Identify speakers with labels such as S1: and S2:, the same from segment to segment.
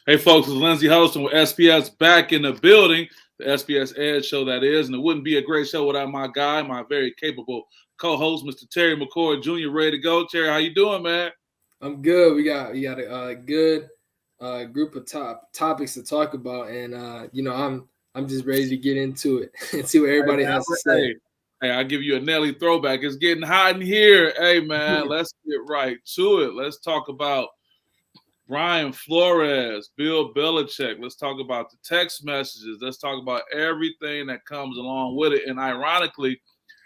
S1: Hey, folks, it's Lindsey Huddleston with SPS back in the building, the SPS Edge Show, that is. And it wouldn't be a great show without my guy, my very capable co-host, Mr. Terry McCoy Jr. Ready to go. Terry, how you doing, man?
S2: I'm good. We got a good group of topics to talk about, and I'm just ready to get into it and see what everybody has to say.
S1: Hey, I'll give you a Nelly throwback. It's getting hot in here. Hey, man, let's get right to it. Let's talk about Brian Flores, Bill Belichick. Let's talk about the text messages. Let's talk about everything that comes along with it. And ironically,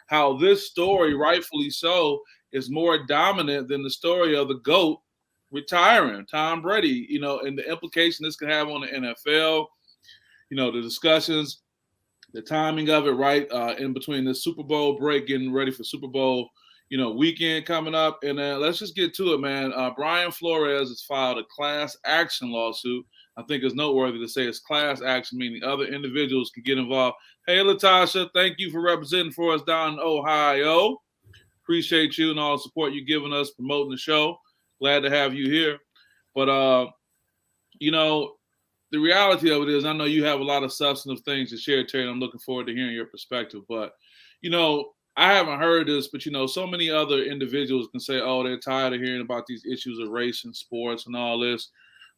S1: how this story, rightfully so, is more dominant than the story of the GOAT retiring, Tom Brady, and the implication this could have on the NFL, the discussions, the timing of it, right, in between the Super Bowl break, getting ready for Super Bowl weekend coming up. And let's just get to it, man. Brian Flores has filed a class action lawsuit. I think it's noteworthy to say it's class action, meaning other individuals can get involved. Hey, Latasha, thank you for representing for us down in Ohio. Appreciate you and all the support you're giving us promoting the show. Glad to have you here. But, the reality of it is I know you have a lot of substantive things to share, Terry, and I'm looking forward to hearing your perspective. But, I haven't heard this, but so many other individuals can say, oh, they're tired of hearing about these issues of race and sports and all this.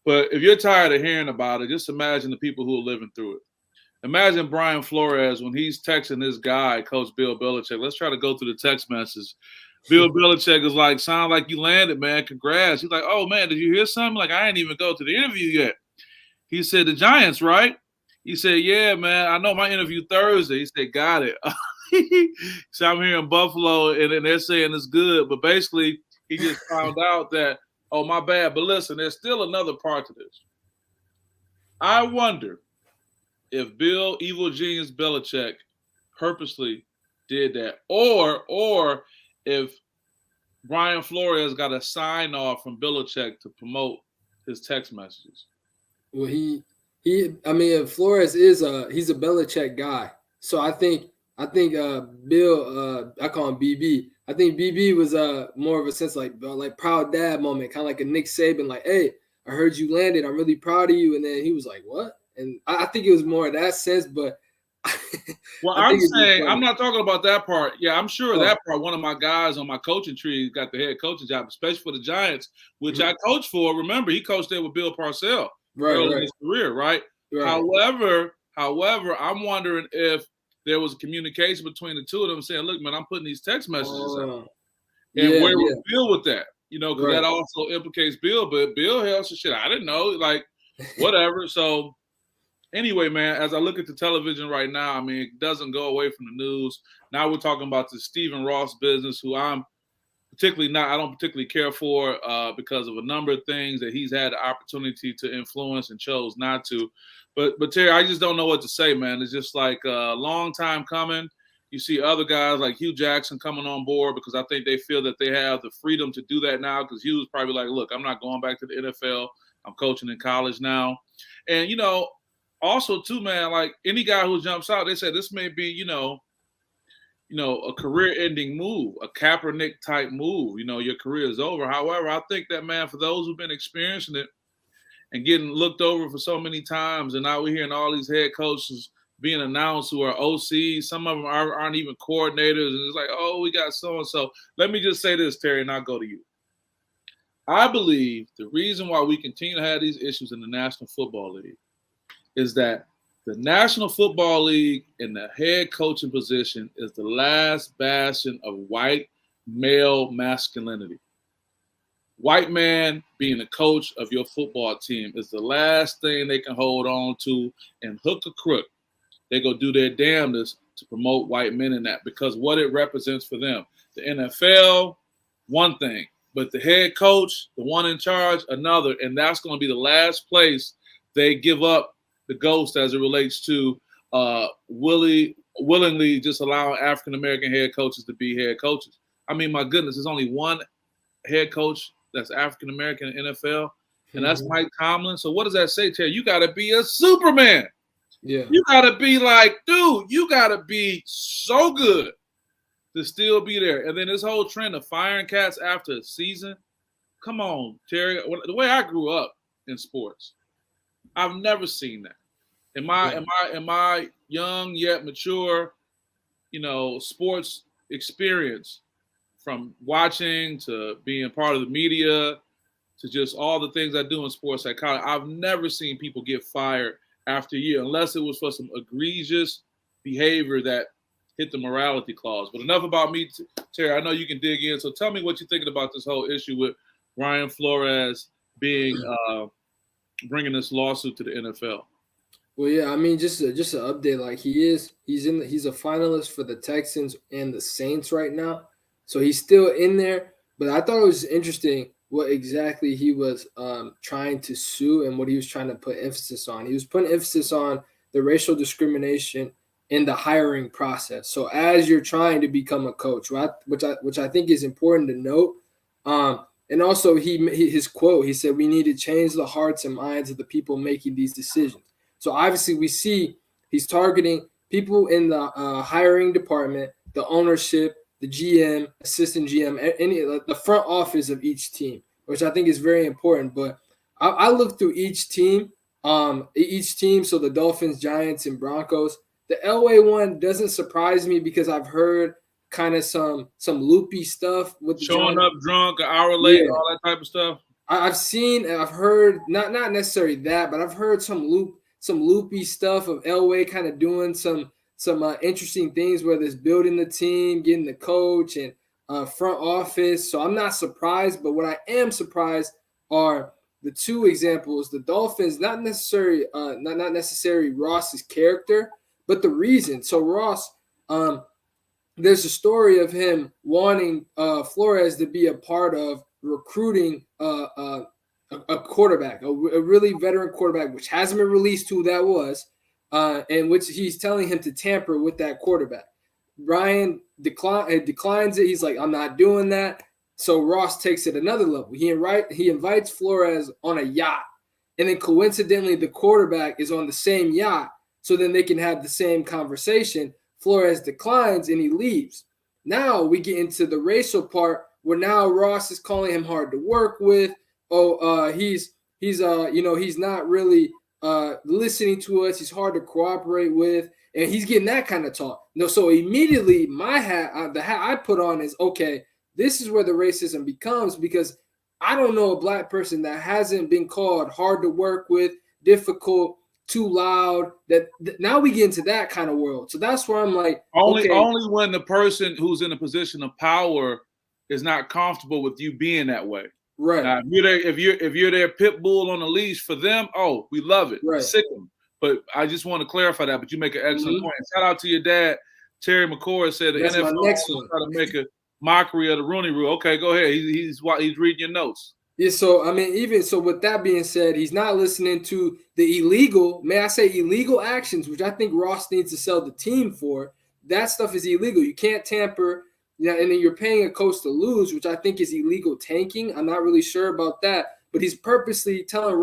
S1: But if you're tired of hearing about it, just imagine the people who are living through it. Imagine Brian Flores when he's texting this guy, Coach Bill Belichick. Let's try to go through the text message. Bill Belichick is like, sound like you landed, man. Congrats. He's like, oh, man, did you hear something? Like, I didn't even go to the interview yet. He said, the Giants, right? He said, yeah, man, I know my interview Thursday. He said, got it. So I'm here in Buffalo, and they're saying it's good. But basically, he just found out that, oh, my bad. But listen, there's still another part to this. I wonder if Bill Evil Genius Belichick purposely did that, or if Brian Flores got a sign off from Belichick to promote his text messages.
S2: Well, Flores he's a Belichick guy, so I think Bill, I call him BB. I think BB was more of a sense like proud dad moment, kind of like a Nick Saban, like, hey, I heard you landed, I'm really proud of you, and then he was like, what? And I think it was more of that sense, but
S1: well, I'm saying I'm not talking about that part. Yeah, I'm sure that part. One of my guys on my coaching tree got the head coaching job, especially for the Giants, which I coached for. Remember, he coached there with Bill Parcells early in his career, right? However, I'm wondering if there was a communication between the two of them saying, look, man, I'm putting these text messages out. And where was Bill with that? Because that also implicates Bill, but Bill held some shit. I didn't know, like, whatever. So anyway, man, as I look at the television right now, it doesn't go away from the news. Now we're talking about the Stephen Ross business, who I don't particularly care for because of a number of things that he's had the opportunity to influence and chose not to. But Terry, I just don't know what to say, man. It's just like a long time coming. You see other guys like Hugh Jackson coming on board because I think they feel that they have the freedom to do that now, because Hugh's probably like, look, I'm not going back to the NFL. I'm coaching in college now. And, also too, man, like any guy who jumps out, they say this may be, a career-ending move, a Kaepernick type move. Your career is over. However, I think that, man, for those who've been experiencing it and getting looked over for so many times, and now we're hearing all these head coaches being announced who are OCs. Some of them aren't even coordinators, and it's like, oh, we got so-and-so. Let me just say this, Terry, and I'll go to you. I believe the reason why we continue to have these issues in the National Football League is that the National Football League in the head coaching position is the last bastion of white male masculinity. White man being the coach of your football team is the last thing they can hold on to, and hook or crook, they go do their damnedest to promote white men in that, because what it represents for them. The NFL, one thing, but the head coach, the one in charge, another, and that's going to be the last place they give up the ghost as it relates to willingly just allowing African-American head coaches to be head coaches. My goodness, there's only one head coach that's African-American in the NFL, and that's Mike Tomlin. So what does that say, Terry? You got to be a Superman.
S2: Yeah.
S1: You got to be like, dude, you got to be so good to still be there. And then this whole trend of firing cats after a season. Come on, Terry. The way I grew up in sports, I've never seen that. In my young yet mature, sports experience, from watching to being part of the media to just all the things I do in sports psychology, I've never seen people get fired after a year unless it was for some egregious behavior that hit the morality clause. But enough about me, Terry. I know you can dig in. So tell me what you're thinking about this whole issue with Ryan Flores being bringing this lawsuit to the NFL.
S2: Well, yeah, I mean, just an update. Like he's a finalist for the Texans and the Saints right now, so he's still in there. But I thought it was interesting what exactly he was trying to sue and what he was trying to put emphasis on. He was putting emphasis on the racial discrimination in the hiring process. So as you're trying to become a coach, right, which I think is important to note. And also his quote, he said, "We need to change the hearts and minds of the people making these decisions." So obviously we see he's targeting people in the hiring department, the ownership, the GM, assistant GM, the front office of each team, which I think is very important. But I look through each team. So the Dolphins, Giants, and Broncos. The Elway one doesn't surprise me because I've heard kind of some loopy stuff with the
S1: showing up drunk an hour late, all that type of stuff.
S2: I've heard not necessarily that, but I've heard some loopy stuff of Elway kind of doing some interesting things, whether it's building the team, getting the coach, and front office. So I'm not surprised, but what I am surprised are the two examples. The Dolphins, not necessarily Ross's character, but the reason. So Ross, there's a story of him wanting Flores to be a part of recruiting a quarterback, a really veteran quarterback, which hasn't been released who that was, and which he's telling him to tamper with that quarterback. Ryan declines it. He's like, "I'm not doing that." So Ross takes it another level. He invites Flores on a yacht, and then coincidentally, the quarterback is on the same yacht, so then they can have the same conversation. Flores declines and he leaves. Now we get into the racial part where now Ross is calling him hard to work with. He's not really listening to us. He's hard to cooperate with, and he's getting that kind of talk. No, so immediately the hat I put on is, okay, this is where the racism becomes, because I don't know a black person that hasn't been called hard to work with, difficult, too loud. Now we get into that kind of world. So that's where I'm like,
S1: only when the person who's in a position of power is not comfortable with you being that way.
S2: Right.
S1: Now, if you're their pit bull on a leash for them, oh, we love it.
S2: Right.
S1: Sick them. But I just want to clarify that. But you make an excellent point. Shout out to your dad, Terry McCoy, said the NFL is trying to make a mockery of the Rooney Rule. Okay, go ahead. He's reading your notes.
S2: Yeah, so I mean, even so, with that being said, he's not listening to the illegal actions, which I think Ross needs to sell the team for. That stuff is illegal. You can't tamper, and then you're paying a coach to lose, which I think is illegal tanking. I'm not really sure about that, but he's purposely telling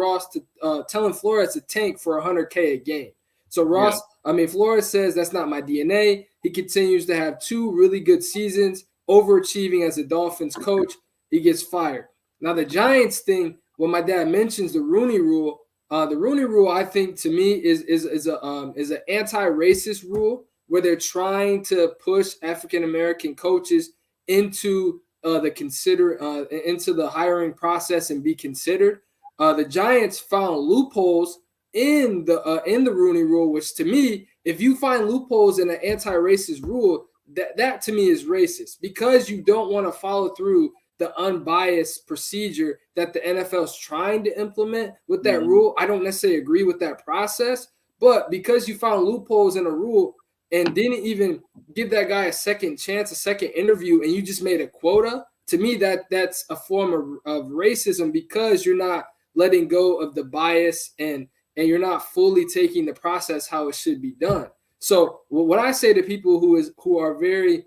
S2: Flores to tank for $100K a game. So Ross, Flores says that's not my DNA. He continues to have 2 really good seasons, overachieving as a Dolphins coach. He gets fired. Now the Giants thing, when my dad mentions the Rooney Rule, I think to me is an anti-racist rule where they're trying to push African American coaches into into the hiring process and be considered. The Giants found loopholes in the Rooney Rule, which to me, if you find loopholes in an anti-racist rule, that to me is racist, because you don't want to follow through the unbiased procedure that the NFL is trying to implement with that rule. I don't necessarily agree with that process, but because you found loopholes in a rule and didn't even give that guy a second chance, a second interview, and you just made a quota, to me that's a form of racism, because you're not letting go of the bias and you're not fully taking the process how it should be done. So what I say to people who are very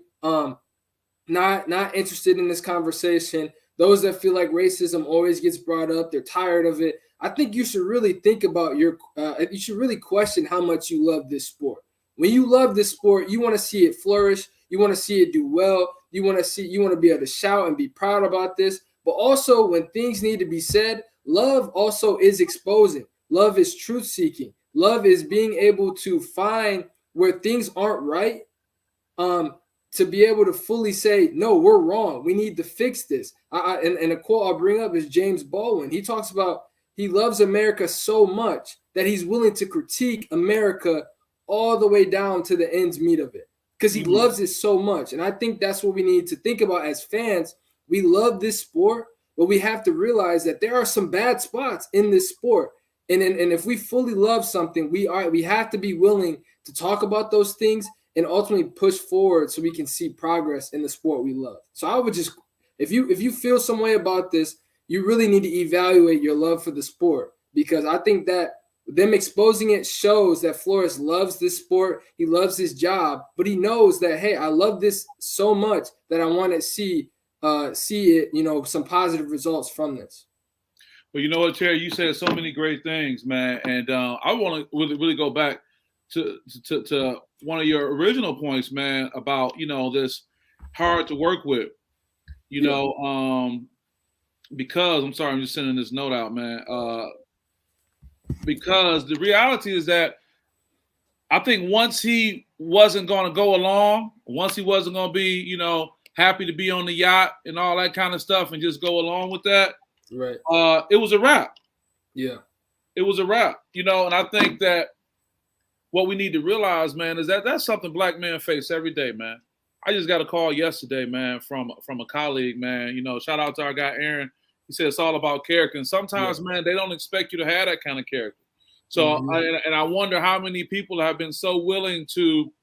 S2: not interested in this conversation, those that feel like racism always gets brought up, they're tired of it, I think you should really think about you should really question how much you love this sport. When you love this sport, you want to see it flourish, you want to see it do well, you want to be able to shout and be proud about this. But also, when things need to be said, love also is exposing. Love is truth seeking. Love is being able to find where things aren't right, to be able to fully say, no, we're wrong. We need to fix this. And a quote I'll bring up is James Baldwin. He talks about he loves America so much that he's willing to critique America all the way down to the ends meet of it because he loves it so much. And I think that's what we need to think about as fans. We love this sport, but we have to realize that there are some bad spots in this sport. And if we fully love something, we have to be willing to talk about those things and ultimately push forward so we can see progress in the sport we love. So I would just, if you feel some way about this, you really need to evaluate your love for the sport, because I think that them exposing it shows that Flores loves this sport. He loves his job, but he knows that, hey, I love this so much that I want to see it, some positive results from this.
S1: Well, you know what, Terry, you said so many great things, man. And I want to really go back to one of your original points, man, about, this hard to work with, because I'm sorry, I'm just sending this note out, man. Because the reality is that I think once he wasn't going to go along, once he wasn't going to be, happy to be on the yacht and all that kind of stuff and just go along with that,
S2: right?
S1: It was a wrap.
S2: Yeah.
S1: It was a wrap, and I think that what we need to realize, man, is that that's something black men face every day, man. I just got a call yesterday, man, from a colleague, man. Shout out to our guy, Aaron. He said it's all about character. And sometimes, man, they don't expect you to have that kind of character. So, I wonder how many people have been so willing to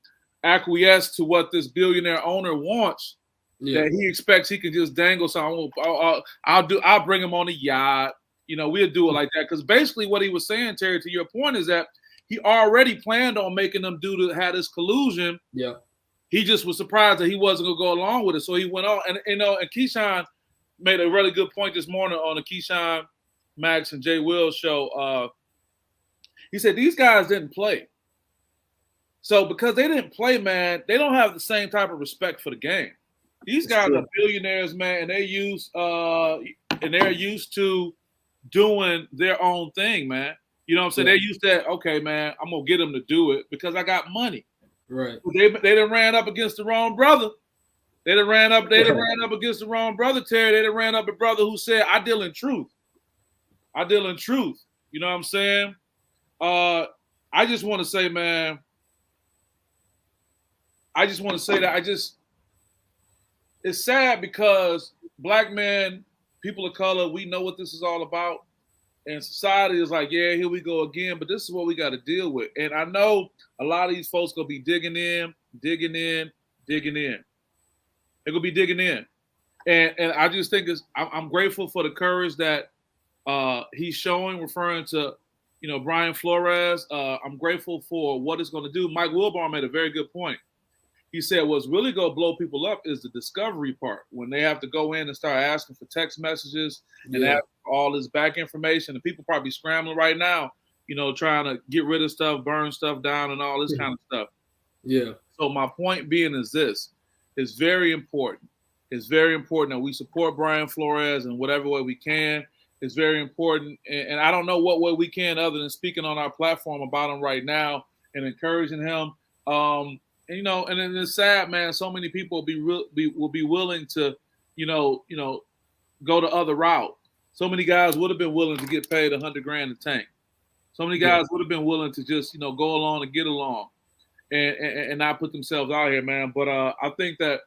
S1: acquiesce to what this billionaire owner wants that he expects he can just dangle something. I'll bring him on the yacht. We'll do it like that. Because basically what he was saying, Terry, to your point, is that he already planned on making them have this collusion.
S2: Yeah.
S1: He just was surprised that he wasn't going to go along with it. So he went on. And Keyshawn made a really good point this morning on the Keyshawn, Max, and Jay Will show. He said these guys didn't play. So because they didn't play, man, they don't have the same type of respect for the game. These guys are billionaires, man, and they're used to doing their own thing, man. You know what I'm saying? They're used to, okay, man, I'm going to get them to do it because I got money.
S2: Right.
S1: They done ran up against the wrong brother. They done ran up against the wrong brother, Terry. They done ran up a brother who said, I deal in truth. I deal in truth. You know what I'm saying? I just want to say, man, it's sad because black men, people of color, we know what this is all about. And society is like, yeah, here we go again. But this is what we got to deal with. And I know a lot of these folks going to be digging in. They're going to be digging in. And I just think I'm grateful for the courage that he's showing, referring to, Brian Flores. I'm grateful for what it's going to do. Mike Wilbon made a very good point. He said what's really going to blow people up is the discovery part, when they have to go in and start asking for text messages and ask for all this back information. And people probably scrambling right now, trying to get rid of stuff, burn stuff down, and all this kind of stuff.
S2: Yeah. So
S1: my point being is this. It's very important. It's very important that we support Brian Flores in whatever way we can. It's very important. And I don't know what way we can other than speaking on our platform about him right now and encouraging him. And then it's sad, man. So many people will be willing to, go the other route. So many guys would have been willing to get paid $100,000 a tank. So many guys would have been willing to just, go along and get along, and not put themselves out here, man. But I think that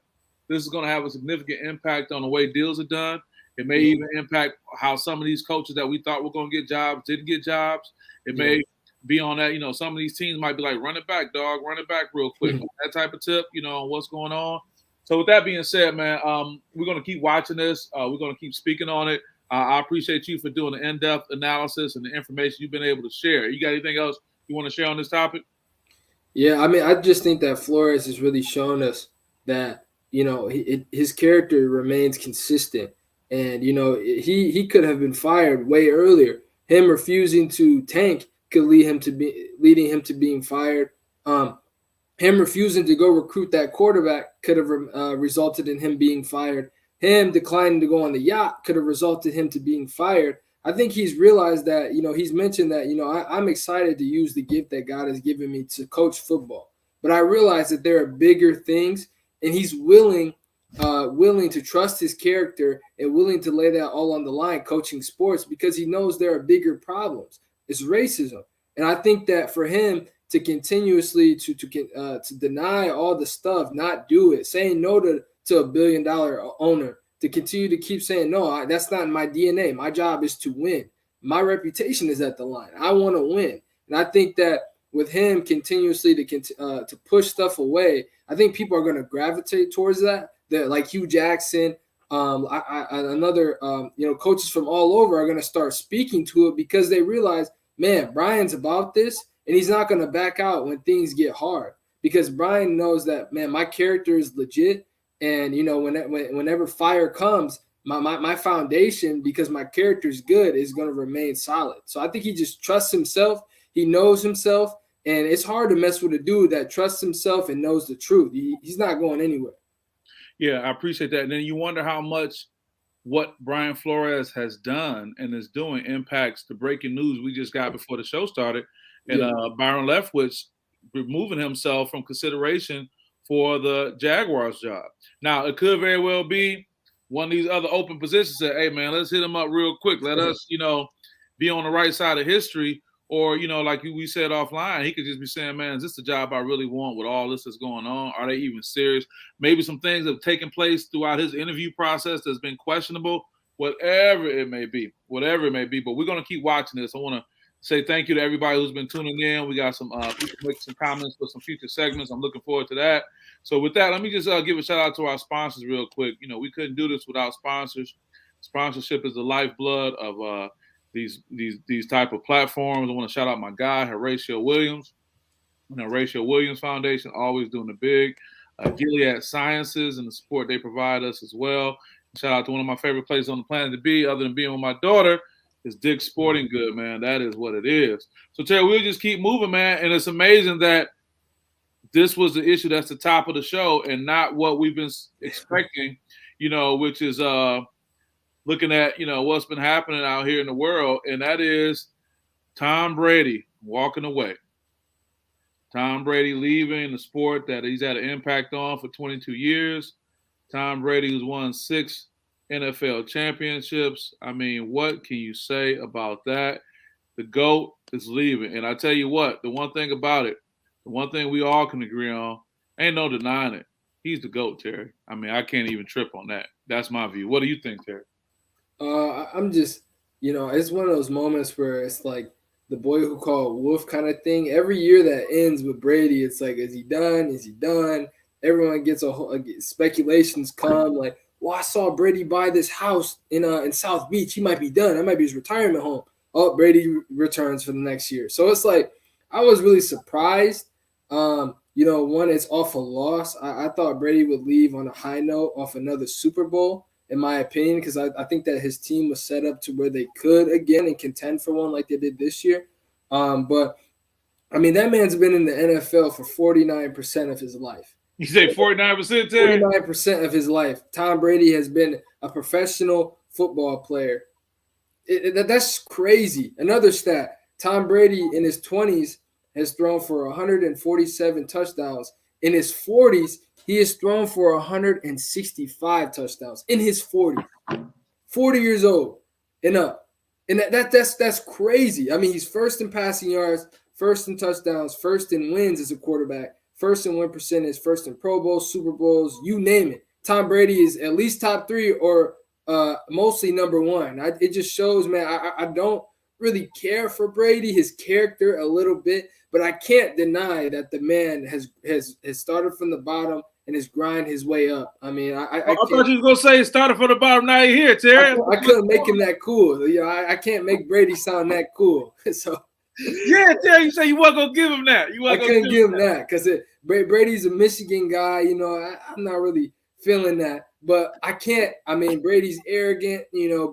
S1: this is going to have a significant impact on the way deals are done. It may even impact how some of these coaches that we thought were going to get jobs didn't get jobs. It may be on that, some of these teams might be like, run it back, dog, run it back real quick. That type of tip, what's going on. So with that being said, man, we're going to keep watching this. We're going to keep speaking on it. I appreciate you for doing the in-depth analysis and the information you've been able to share. You got anything else you want to share on this topic?
S2: Yeah, I mean, I just think that Flores has really shown us that, his character remains consistent. And, he could have been fired way earlier. Him refusing to tank could leading him to being fired. Him refusing to go recruit that quarterback could have resulted in him being fired. Him declining to go on the yacht could have resulted him to being fired. I think he's realized that, he's mentioned that, I'm excited to use the gift that God has given me to coach football. But I realize that there are bigger things, and he's willing to trust his character and willing to lay that all on the line coaching sports because he knows there are bigger problems. It's racism. And I think that for him to continuously to deny all the stuff, not do it, saying no to a $1 billion owner, to continue to keep saying, no, that's not in my DNA. My job is to win. My reputation is at the line. I want to win. And I think that with him continuously to push stuff away, I think people are going to gravitate towards that. Like Hugh Jackson, coaches from all over are going to start speaking to it because they realize, man, Brian's about this, and he's not going to back out when things get hard because Brian knows that, man, my character is legit. And, whenever fire comes, my foundation, because my character is good, is going to remain solid. So I think he just trusts himself. He knows himself. And it's hard to mess with a dude that trusts himself and knows the truth. He's not going anywhere.
S1: Yeah, I appreciate that. And then you wonder how much what Brian Flores has done and is doing impacts the breaking news we just got before the show started. And Byron Leftwich removing himself from consideration for the Jaguars job. Now, it could very well be one of these other open positions said, hey, man, let's hit him up real quick. Let us, be on the right side of history. Or, like we said offline, he could just be saying, man, is this the job I really want with all this that's going on? Are they even serious? Maybe some things have taken place throughout his interview process that's been questionable, whatever it may be. But we're going to keep watching this. I want to say thank you to everybody who's been tuning in. We got some people making some comments for some future segments. I'm looking forward to that. So with that, let me just give a shout out to our sponsors real quick. We couldn't do this without sponsors. Sponsorship is the lifeblood of these type of platforms. I want to shout out my guy, Horatio Williams, and the Horatio Williams Foundation, always doing the big. Gilead Sciences and the support they provide us as well. Shout out to one of my favorite places on the planet to be, other than being with my daughter, is Dick's Sporting Good, man. That is what it is. So, Terry, we'll just keep moving, man. And it's amazing that this was the issue that's the top of the show and not what we've been expecting, which is looking at, what's been happening out here in the world, and that is Tom Brady walking away. Tom Brady leaving the sport that he's had an impact on for 22 years. Tom Brady who's won 6 NFL championships. I mean, what can you say about that? The GOAT is leaving. And I tell you what, the one thing about it, the one thing we all can agree on, ain't no denying it. He's the GOAT, Terry. I mean, I can't even trip on that. That's my view. What do you think, Terry?
S2: I'm just, it's one of those moments where it's like the boy who called wolf kind of thing. Every year that ends with Brady, it's like, is he done? Is he done? Everyone gets speculations come like, well, I saw Brady buy this house in South Beach. He might be done. That might be his retirement home. Oh, Brady returns for the next year. So it's like, I was really surprised. One, it's off a loss. I thought Brady would leave on a high note off another Super Bowl, in my opinion, because I think that his team was set up to where they could again and contend for one like they did this year. But I mean, that man's been in the NFL for 49% of his life.
S1: You say 49%, Terry?
S2: 49% of his life. Tom Brady has been a professional football player. That's crazy. Another stat, Tom Brady in his 20s has thrown for 147 touchdowns. In his 40s, he has thrown for 165 touchdowns. In his 40s. 40 years old and up. And that's crazy. I mean, he's first in passing yards, first in touchdowns, first in wins as a quarterback, first in win percentage, first in Pro Bowls, Super Bowls, you name it. Tom Brady is at least top 3 or mostly number 1. It just shows, man, I don't really care for Brady, his character a little bit, but I can't deny that the man has started from the bottom and has grind his way up. I mean, I
S1: thought you was going to say he started from the bottom. Now you're here, Terry.
S2: I couldn't make him that cool. I can't make Brady sound that cool. So
S1: yeah, Terry, you say you weren't going to give him that.
S2: I couldn't give him that because Brady's a Michigan guy. I'm not really feeling that. But I can't. I mean, Brady's arrogant,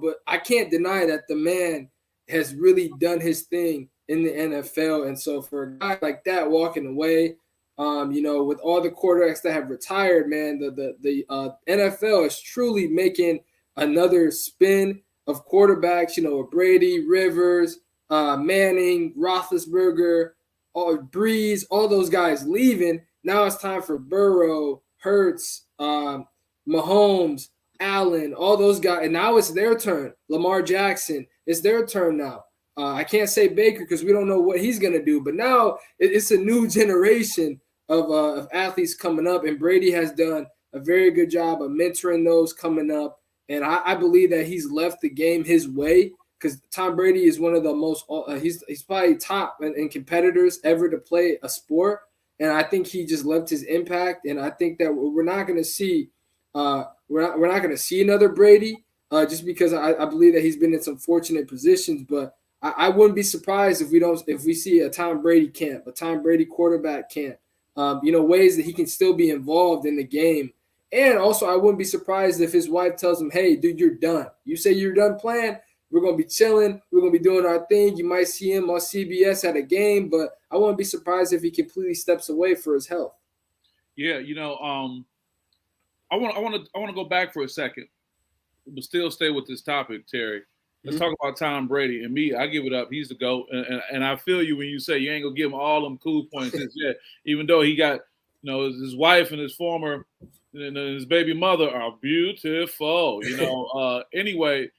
S2: but I can't deny that the man has really done his thing in the NFL. And so for a guy like that walking away, with all the quarterbacks that have retired, man, the NFL is truly making another spin of quarterbacks, with Brady, Rivers, Manning, Roethlisberger, Breeze, all those guys leaving. Now it's time for Burrow, Hurts, Mahomes, Allen, all those guys. And now it's their turn. Lamar Jackson, it's their turn now. I can't say Baker because we don't know what he's going to do. But now it's a new generation of athletes coming up. And Brady has done a very good job of mentoring those coming up. And I believe that he's left the game his way because Tom Brady is one of the most he's probably top in competitors ever to play a sport. And I think he just left his impact. And I think that we're not going to see we're not going to see another Brady just because I believe that he's been in some fortunate positions. But I wouldn't be surprised if we see a Tom Brady camp, a Tom Brady quarterback camp. Ways that he can still be involved in the game. And also, I wouldn't be surprised if his wife tells him, hey, dude, you're done. You say you're done playing. We're going to be chilling. We're going to be doing our thing. You might see him on CBS at a game, but I wouldn't be surprised if he completely steps away for his health.
S1: Yeah, I want to go back for a second, but still stay with this topic, Terry. Let's talk about Tom Brady. And me, I give it up. He's the GOAT. And I feel you when you say you ain't going to give him all them cool points yet, even though he got, his wife and his former and his baby mother are beautiful. Anyway,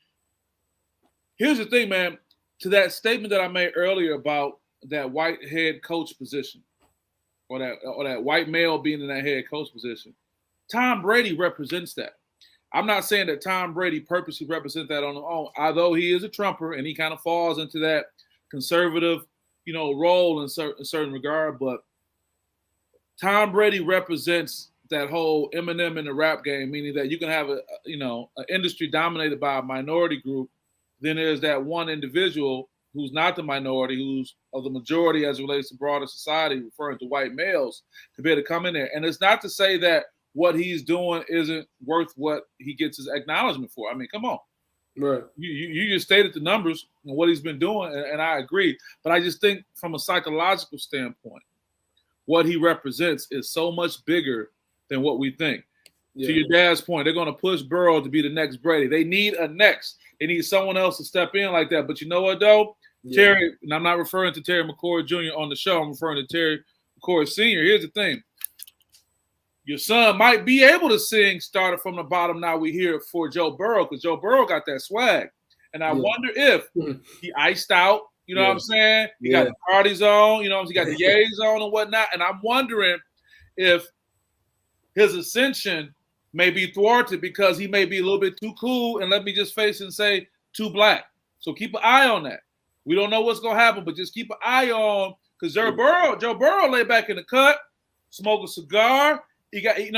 S1: here's the thing, man. To that statement that I made earlier about that white head coach position or that white male being in that head coach position, Tom Brady represents that. I'm not saying that Tom Brady purposely represents that on his own, although he is a Trumper and he kind of falls into that conservative, role in certain regard. But Tom Brady represents that whole Eminem in the rap game, meaning that you can have an industry dominated by a minority group. Then there's that one individual who's not the minority, who's of the majority as it relates to broader society, referring to white males, to be able to come in there. And it's not to say that what he's doing isn't worth what he gets his acknowledgement for. I mean, come on.
S2: Right.
S1: You just stated the numbers and what he's been doing, and I agree. But I just think from a psychological standpoint, what he represents is so much bigger than what we think. Yeah. To your dad's point, they're going to push Burrow to be the next Brady. They need a next. They need someone else to step in like that. But you know what, though? Yeah. Terry, and I'm not referring to Terry McCoy Jr. on the show. I'm referring to Terry McCoy Sr. Here's the thing. Your son might be able to sing Started from the Bottom, Now We Here for Joe Burrow, because Joe Burrow got that swag. And I wonder if he iced out, what I'm saying? He got the parties on, he got the yays on and whatnot. And I'm wondering if his ascension may be thwarted because he may be a little bit too cool, and let me just face it and say, too black. So keep an eye on that. We don't know what's going to happen, but just keep an eye on, because Joe Burrow lay back in the cut, smoke a cigar. He got, he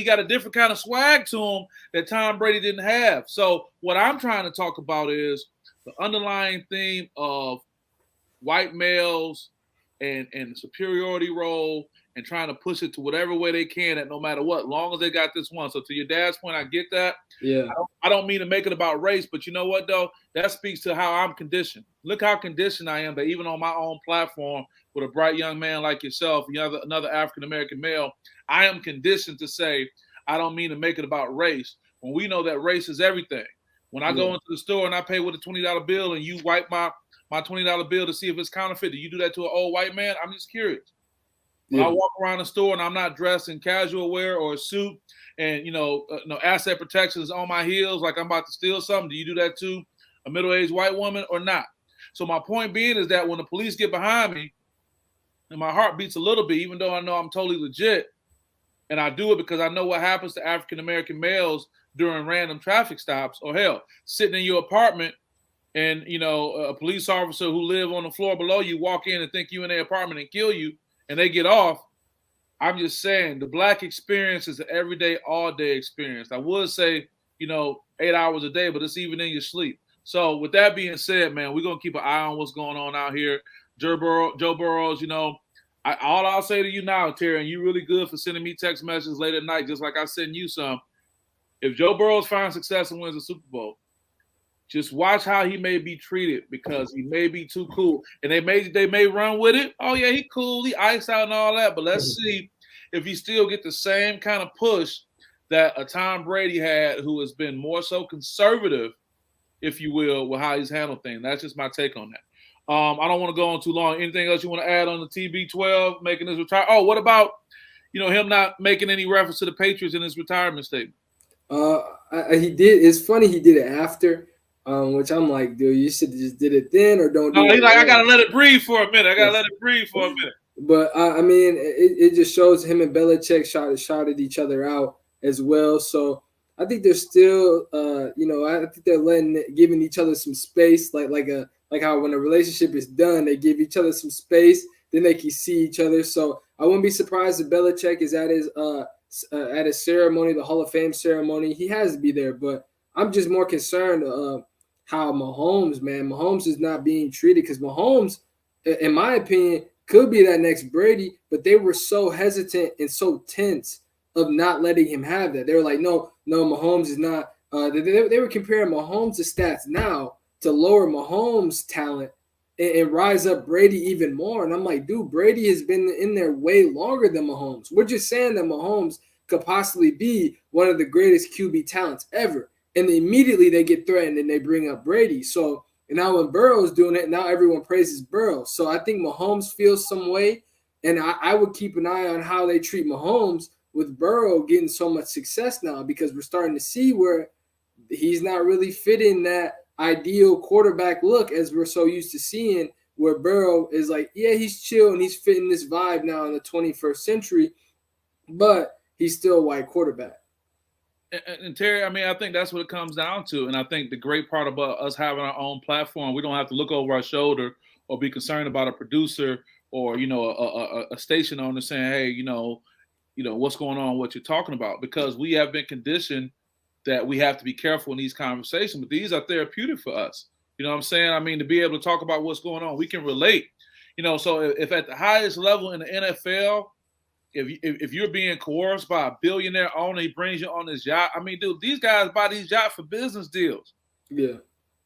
S1: got a different kind of swag to him that Tom Brady didn't have. So what I'm trying to talk about is the underlying theme of white males and the superiority role and trying to push it to whatever way they can, at no matter what, long as they got this one. So to your dad's point, I get that.
S2: Yeah.
S1: I don't mean to make it about race, but you know what, though? That speaks to how I'm conditioned. Look how conditioned I am that even on my own platform with a bright young man like yourself, another African-American male, I am conditioned to say, I don't mean to make it about race, when we know that race is everything. When I go into the store and I pay with a $20 bill and you wipe my $20 bill to see if it's counterfeit, do you do that to an old white man? I'm just curious. When I walk around the store and I'm not dressed in casual wear or a suit and, asset protection is on my heels like I'm about to steal something, do you do that to a middle-aged white woman or not? So my point being is that when the police get behind me and my heart beats a little bit, even though I know I'm totally legit, and I do it because I know what happens to African-American males during random traffic stops, or hell, sitting in your apartment and, a police officer who live on the floor below you walk in and think you in their apartment and kill you, and they get off. I'm just saying the black experience is an everyday, all-day experience. I would say, 8 hours a day, but it's even in your sleep. So with that being said, man, we're going to keep an eye on what's going on out here. Joe Burrows, all I'll say to you now, Terry, and you're really good for sending me text messages late at night, just like I send you some. If Joe Burrows finds success and wins the Super Bowl, just watch how he may be treated, because he may be too cool. And they may run with it. Oh, yeah, he cool. He iced out and all that. But let's see if he still get the same kind of push that a Tom Brady had, who has been more so conservative if you will, with how he's handled things. That's just my take on that. I don't want to go on too long. Anything else you want to add on the TB12 making his retire? Oh, what about him not making any reference to the Patriots in his retirement statement?
S2: He did. It's funny he did it after, which I'm like, dude, you should have just did it then or don't do it.
S1: He's like, I gotta let it breathe for a minute.
S2: But I mean, it just shows him and Belichick shouted each other out as well. So I think they're still, I think they're giving each other some space, like how when a relationship is done, they give each other some space, then they can see each other. So I wouldn't be surprised if Belichick is at his ceremony, the Hall of Fame ceremony. He has to be there, but I'm just more concerned how Mahomes is not being treated, because Mahomes, in my opinion, could be that next Brady, but they were so hesitant and so tense of not letting him have that. They were like, no, Mahomes is not. They were comparing Mahomes' stats now to lower Mahomes' talent and rise up Brady even more. And I'm like, dude, Brady has been in there way longer than Mahomes. We're just saying that Mahomes could possibly be one of the greatest QB talents ever. And immediately they get threatened and they bring up Brady. So now when Burrow's doing it, now everyone praises Burrow. So I think Mahomes feels some way. And I would keep an eye on how they treat Mahomes with Burrow getting so much success now, because we're starting to see where he's not really fitting that ideal quarterback look as we're so used to seeing, where Burrow is like, yeah, he's chill and he's fitting this vibe now in the 21st century, but he's still a white quarterback.
S1: And Terry, I mean, I think that's what it comes down to. And I think the great part about us having our own platform, we don't have to look over our shoulder or be concerned about a producer or, a station owner saying, hey, what's going on, what you're talking about, because we have been conditioned that we have to be careful in these conversations, but these are therapeutic for us. You know what I'm saying? I mean, to be able to talk about what's going on, we can relate. So if at the highest level in the NFL, if you're being coerced by a billionaire owner, he brings you on his yacht. I mean, dude, these guys buy these yachts for business deals.
S2: Yeah.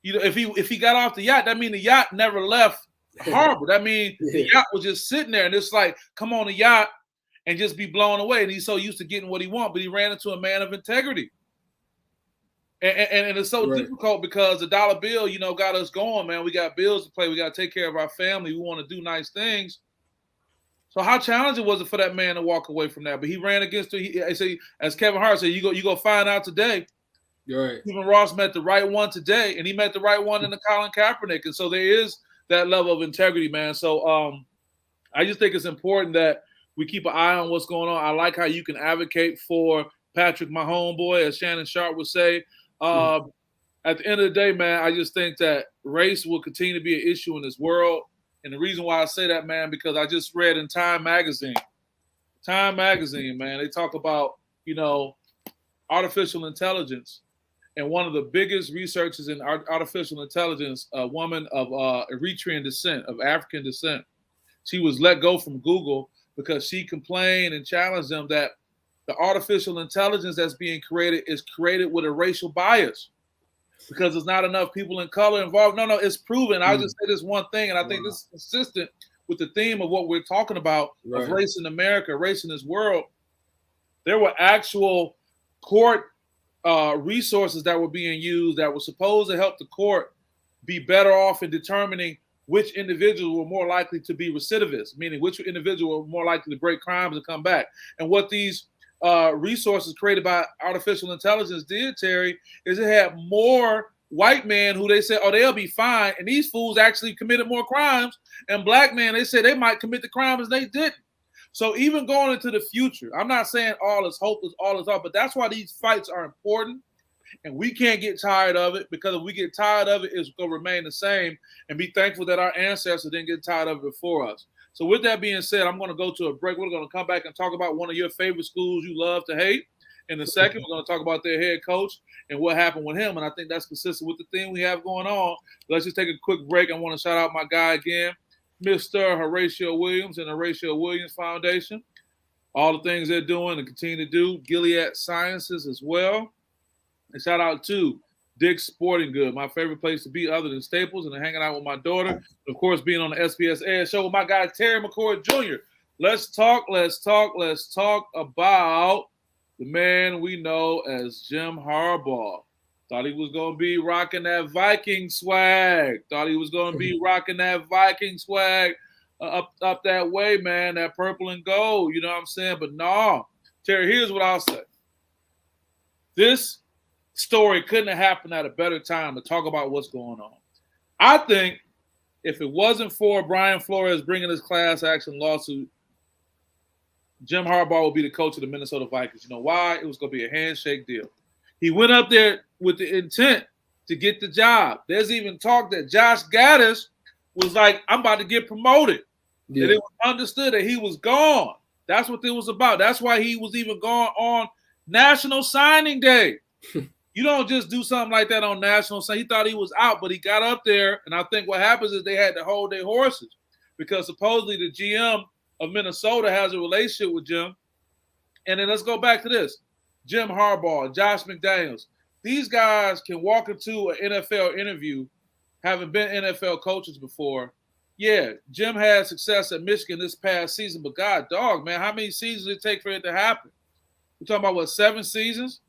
S1: If he got off the yacht, that means the yacht never left harbor. That means the yacht was just sitting there, and it's like, come on the yacht and just be blown away. And he's so used to getting what he wants, but he ran into a man of integrity. And it's so difficult because the dollar bill, got us going, man. We got bills to pay. We got to take care of our family. We want to do nice things. So how challenging was it for that man to walk away from that? But he ran against it. As Kevin Hart said, you go find out today.
S2: You're right.
S1: Stephen Ross met the right one today, and he met the right one in the Colin Kaepernick. And so there is that level of integrity, man. So I just think it's important that we keep an eye on what's going on. I like how you can advocate for Patrick, my homeboy, as Shannon Sharp would say. At the end of the day, man, I just think that race will continue to be an issue in this world. And the reason why I say that, man, because I just read in Time Magazine, man, they talk about, artificial intelligence. And one of the biggest researchers in artificial intelligence, a woman of Eritrean descent, of African descent, she was let go from Google because she complained and challenged them that the artificial intelligence that's being created is created with a racial bias because there's not enough people in color involved. No, it's proven. I'll just say this one thing, and I think this is consistent with the theme of what we're talking about of race in America, race in this world. There were actual court resources that were being used that were supposed to help the court be better off in determining which individuals were more likely to be recidivists, meaning which individual were more likely to break crimes and come back. And what these resources created by artificial intelligence did, Terry, is it had more white men who they said, oh, they'll be fine. And these fools actually committed more crimes. And black men, they said they might commit the crimes they didn't. So even going into the future, I'm not saying all is hopeless, all is up, but that's why these fights are important. And we can't get tired of it, because if we get tired of it, it's going to remain the same, and be thankful that our ancestors didn't get tired of it before us. So with that being said, I'm going to go to a break. We're going to come back and talk about one of your favorite schools you love to hate. In a second, we're going to talk about their head coach and what happened with him. And I think that's consistent with the thing we have going on. Let's just take a quick break. I want to shout out my guy again, Mr. Horatio Williams and Horatio Williams Foundation. All the things they're doing and continue to do. Gilead Sciences as well. And shout out to Dick's Sporting Good, my favorite place to be other than Staples, and hanging out with my daughter. Of course, being on the SPS Edge Show with my guy, Terry McCord Jr. Let's talk about the man we know as Jim Harbaugh. Thought he was going to be rocking that Viking swag. Thought he was going to be rocking that Viking swag up that way, man, that purple and gold. You know what I'm saying? But no, Terry, here's what I'll say. This story couldn't have happened at a better time to talk about what's going on. I think if it wasn't for Brian Flores bringing his class action lawsuit, Jim Harbaugh would be the coach of the Minnesota Vikings. You know why? It was going to be a handshake deal. He went up there with the intent to get the job. There's even talk that Josh Gaddis was like, I'm about to get promoted. Yeah. And it was understood that he was gone. That's what it was about. That's why he was even gone on National Signing Day. You don't just do something like that on National Signing. He thought he was out, but he got up there, and I think what happens is they had to hold their horses because supposedly the GM of Minnesota has a relationship with Jim. And then let's go back to this. Jim Harbaugh, Josh McDaniels, these guys can walk into an NFL interview having been NFL coaches before. Yeah, Jim had success at Michigan this past season, but God dog, man, how many seasons did it take for it to happen? We're talking about, what, 7 seasons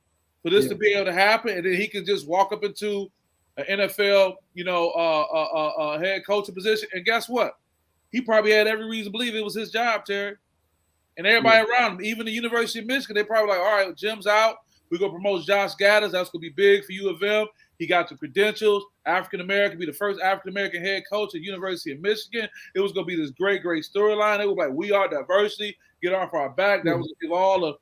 S1: for this to be able to happen? And then he can just walk up into an NFL, head coaching position. And guess what? He probably had every reason to believe it was his job, Terry. And everybody around him, even the University of Michigan, they probably like, all right, Jim's out. We're going to promote Josh Gaddis. That's going to be big for U of M. He got the credentials. African-American, be the first African-American head coach at University of Michigan. It was going to be this great, great storyline. They were like, we are diversity. Get off our back. That was going to give all the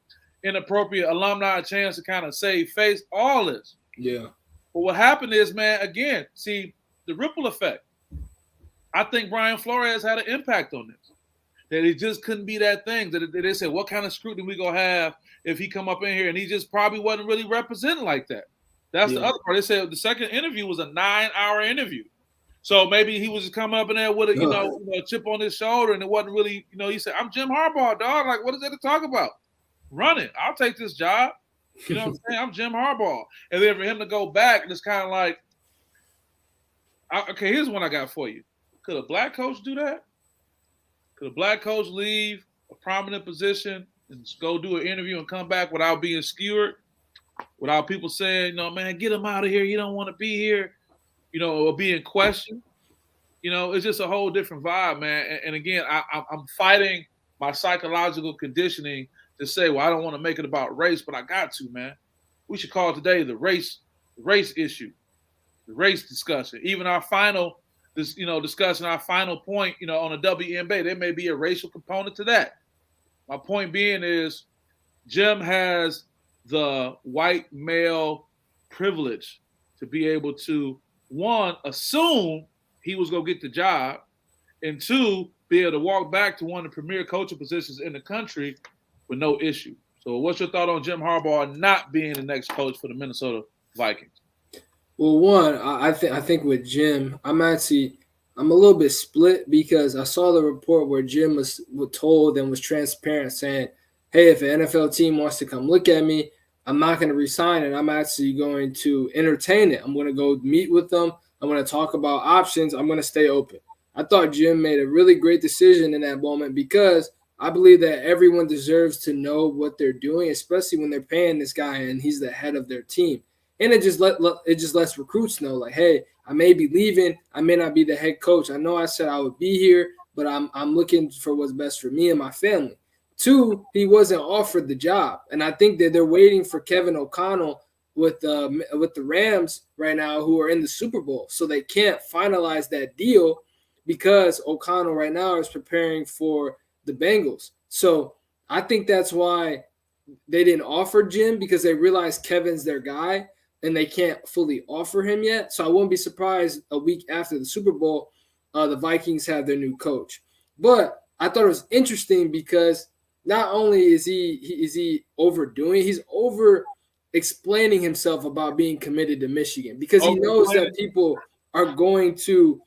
S1: inappropriate alumni a chance to kind of save face, all this.
S2: Yeah.
S1: But what happened is, man, again, see, the ripple effect. I think Brian Flores had an impact on this. That it just couldn't be that thing. That they said, what kind of scrutiny we going to have if he come up in here? And he just probably wasn't really representing like that. That's the other part. They said the second interview was a 9-hour interview. So maybe he was just coming up in there with a chip on his shoulder, and it wasn't really, he said, I'm Jim Harbaugh, dog. Like, what is there to talk about? Run it. I'll take this job. You know what I'm saying? I'm Jim Harbaugh. And then for him to go back, it's kind of like, okay, here's one I got for you. Could a black coach do that? Could a black coach leave a prominent position and go do an interview and come back without being skewered? Without people saying, man, get him out of here. You don't want to be here, or being questioned. It's just a whole different vibe, man. And again, I'm fighting my psychological conditioning to say, well, I don't want to make it about race, but I got to, man. We should call it today the race issue, the race discussion. Even our final discussing our final point, on a WNBA, there may be a racial component to that. My point being is Jim has the white male privilege to be able to, one, assume he was going to get the job, and two, be able to walk back to one of the premier coaching positions in the country with no issue. So what's your thought on Jim Harbaugh not being the next coach for the Minnesota Vikings?
S2: Well, one, I think with Jim, I'm a little bit split because I saw the report where Jim was told and was transparent saying, hey, if an NFL team wants to come look at me, I'm not going to resign and I'm actually going to entertain it. I'm going to go meet with them. I'm going to talk about options. I'm going to stay open. I thought Jim made a really great decision in that moment because I believe that everyone deserves to know what they're doing, especially when they're paying this guy and he's the head of their team. And it just lets recruits know, like, hey, I may be leaving. I may not be the head coach. I know I said I would be here, but I'm looking for what's best for me and my family. 2, he wasn't offered the job. And I think that they're waiting for Kevin O'Connell with the Rams right now, who are in the Super Bowl. So they can't finalize that deal because O'Connell right now is preparing for the Bengals. So I think that's why they didn't offer Jim, because they realized Kevin's their guy and they can't fully offer him yet. So I wouldn't be surprised a week after the Super Bowl, the Vikings have their new coach. But I thought it was interesting because not only is he overdoing, he's over explaining himself about being committed to Michigan because he knows that people are going to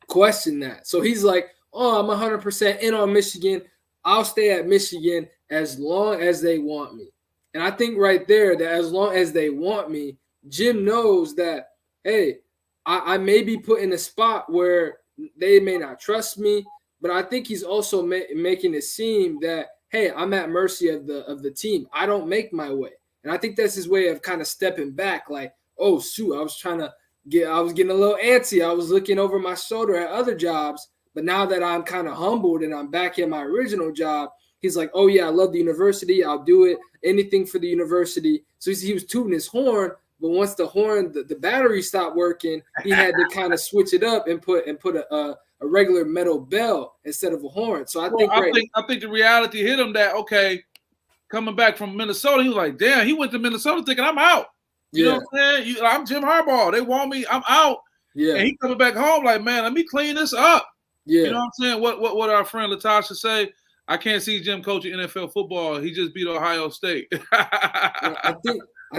S2: question that. So he's like, oh, I'm 100% in on Michigan. I'll stay at Michigan as long as they want me. And I think right there that as long as they want me, Jim knows that, hey, I may be put in a spot where they may not trust me, but I think he's also making it seem that, hey, I'm at mercy of the team. I don't make my way. And I think that's his way of kind of stepping back, like, oh, shoot, I was getting a little antsy. I was looking over my shoulder at other jobs. But now that I'm kind of humbled and I'm back at my original job, he's like, oh, yeah, I love the university. I'll do it. Anything for the university. So he was tooting his horn. But once the battery stopped working, he had to kind of switch it up and put a regular metal bell instead of a horn. So I think
S1: the reality hit him that, okay, coming back from Minnesota, he was like, damn, he went to Minnesota thinking I'm out. You know what I'm saying? I'm Jim Harbaugh. They want me. I'm out. Yeah. And he coming back home like, man, let me clean this up. Yeah. You know what I'm saying? What our friend Latasha say? I can't see Jim coaching NFL football. He just beat Ohio State.
S2: I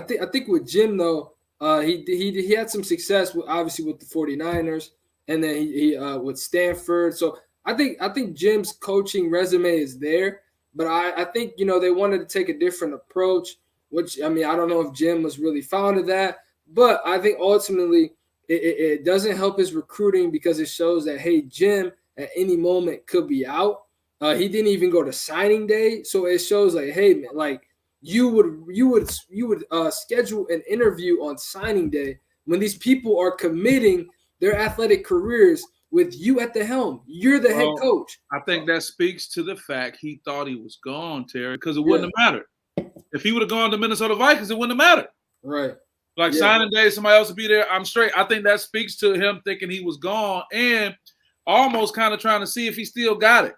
S2: think with Jim though, he had some success obviously with the 49ers, and then he with Stanford. So I think Jim's coaching resume is there, but I think they wanted to take a different approach. Which I mean I don't know if Jim was really fond of that, but I think ultimately it doesn't help his recruiting because it shows that hey, Jim at any moment could be out. He didn't even go to signing day, so it shows like hey man, like. You would schedule an interview on signing day when these people are committing their athletic careers with you at the helm. You're the head coach.
S1: I think that speaks to the fact he thought he was gone, Terry, because it wouldn't have mattered. If he would have gone to Minnesota Vikings, it wouldn't have mattered.
S2: Right.
S1: Like signing day, somebody else would be there. I'm straight. I think that speaks to him thinking he was gone and almost kind of trying to see if he still got it.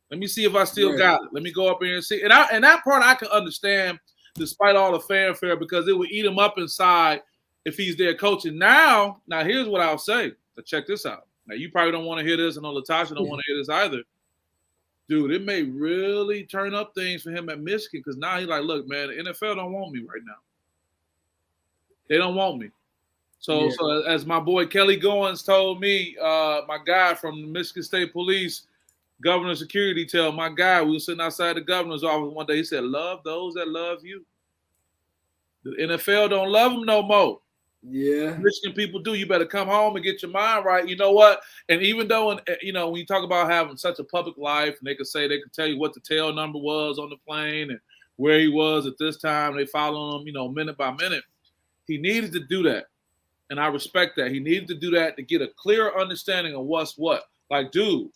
S1: Let me see if I still got it. Let me go up here and see. And that part I can understand despite all the fanfare because it would eat him up inside if he's there coaching. Now here's what I'll say. So check this out. Now, you probably don't want to hear this. I know Latasha don't want to hear this either. Dude, it may really turn up things for him at Michigan because now he's like, look, man, the NFL don't want me right now. They don't want me. So as my boy Kelly Goins told me, my guy from the Michigan State Police, Governor security tell my guy, we were sitting outside the governor's office one day, he said, love those that love you. The NFL don't love them no more.
S2: Yeah.
S1: Michigan people do. You better come home and get your mind right. You know what? And even though, when you talk about having such a public life, and they could tell you what the tail number was on the plane and where he was at this time, they follow him, minute by minute. He needed to do that. And I respect that. He needed to do that to get a clear understanding of what's what. Like, dude,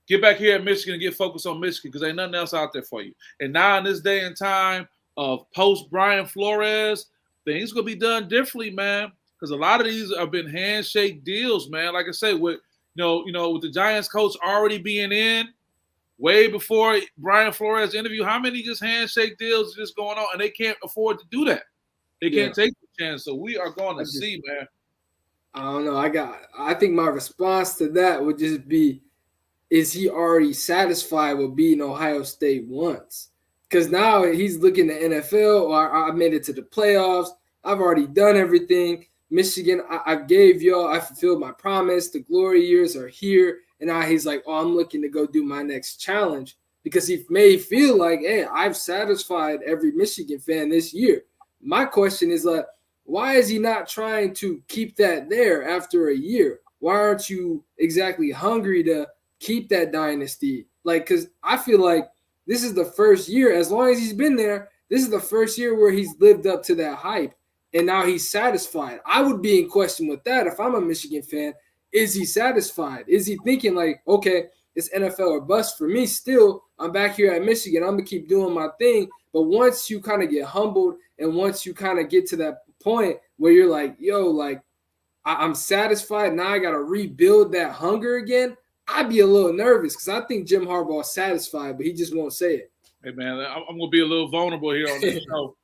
S1: get back here at Michigan and get focused on Michigan because ain't nothing else out there for you. And now in this day and time of post-Brian Flores, things going to be done differently, man, because a lot of these have been handshake deals, man. Like I say, with with the Giants coach already being in way before Brian Flores interview, how many just handshake deals are just going on? And they can't afford to do that. They can't take the chance. So we are going to see, man.
S2: I don't know. I think my response to that would just be, is he already satisfied with beating Ohio State once? Because now he's looking at NFL, or I made it to the playoffs. I've already done everything. Michigan, I gave y'all, I fulfilled my promise. The glory years are here. And now he's like, oh, I'm looking to go do my next challenge. Because he may feel like, hey, I've satisfied every Michigan fan this year. My question is, like, why is he not trying to keep that there after a year? Why aren't you exactly hungry to keep that dynasty? Like, because I feel like this is the first year, as long as he's been there, this is the first year where he's lived up to that hype, and now he's satisfied. I would be in question with that if I'm a Michigan fan. Is he satisfied? Is he thinking like, okay, it's NFL or bust for me still? I'm back here at Michigan. I'm going to keep doing my thing. But once you kind of get humbled and once you kind of get to that point where you're like, yo, like, I'm satisfied. Now I got to rebuild that hunger again. I'd be a little nervous because I think Jim Harbaugh is satisfied, but he just won't say it.
S1: Hey, man, I'm going to be a little vulnerable here on this show.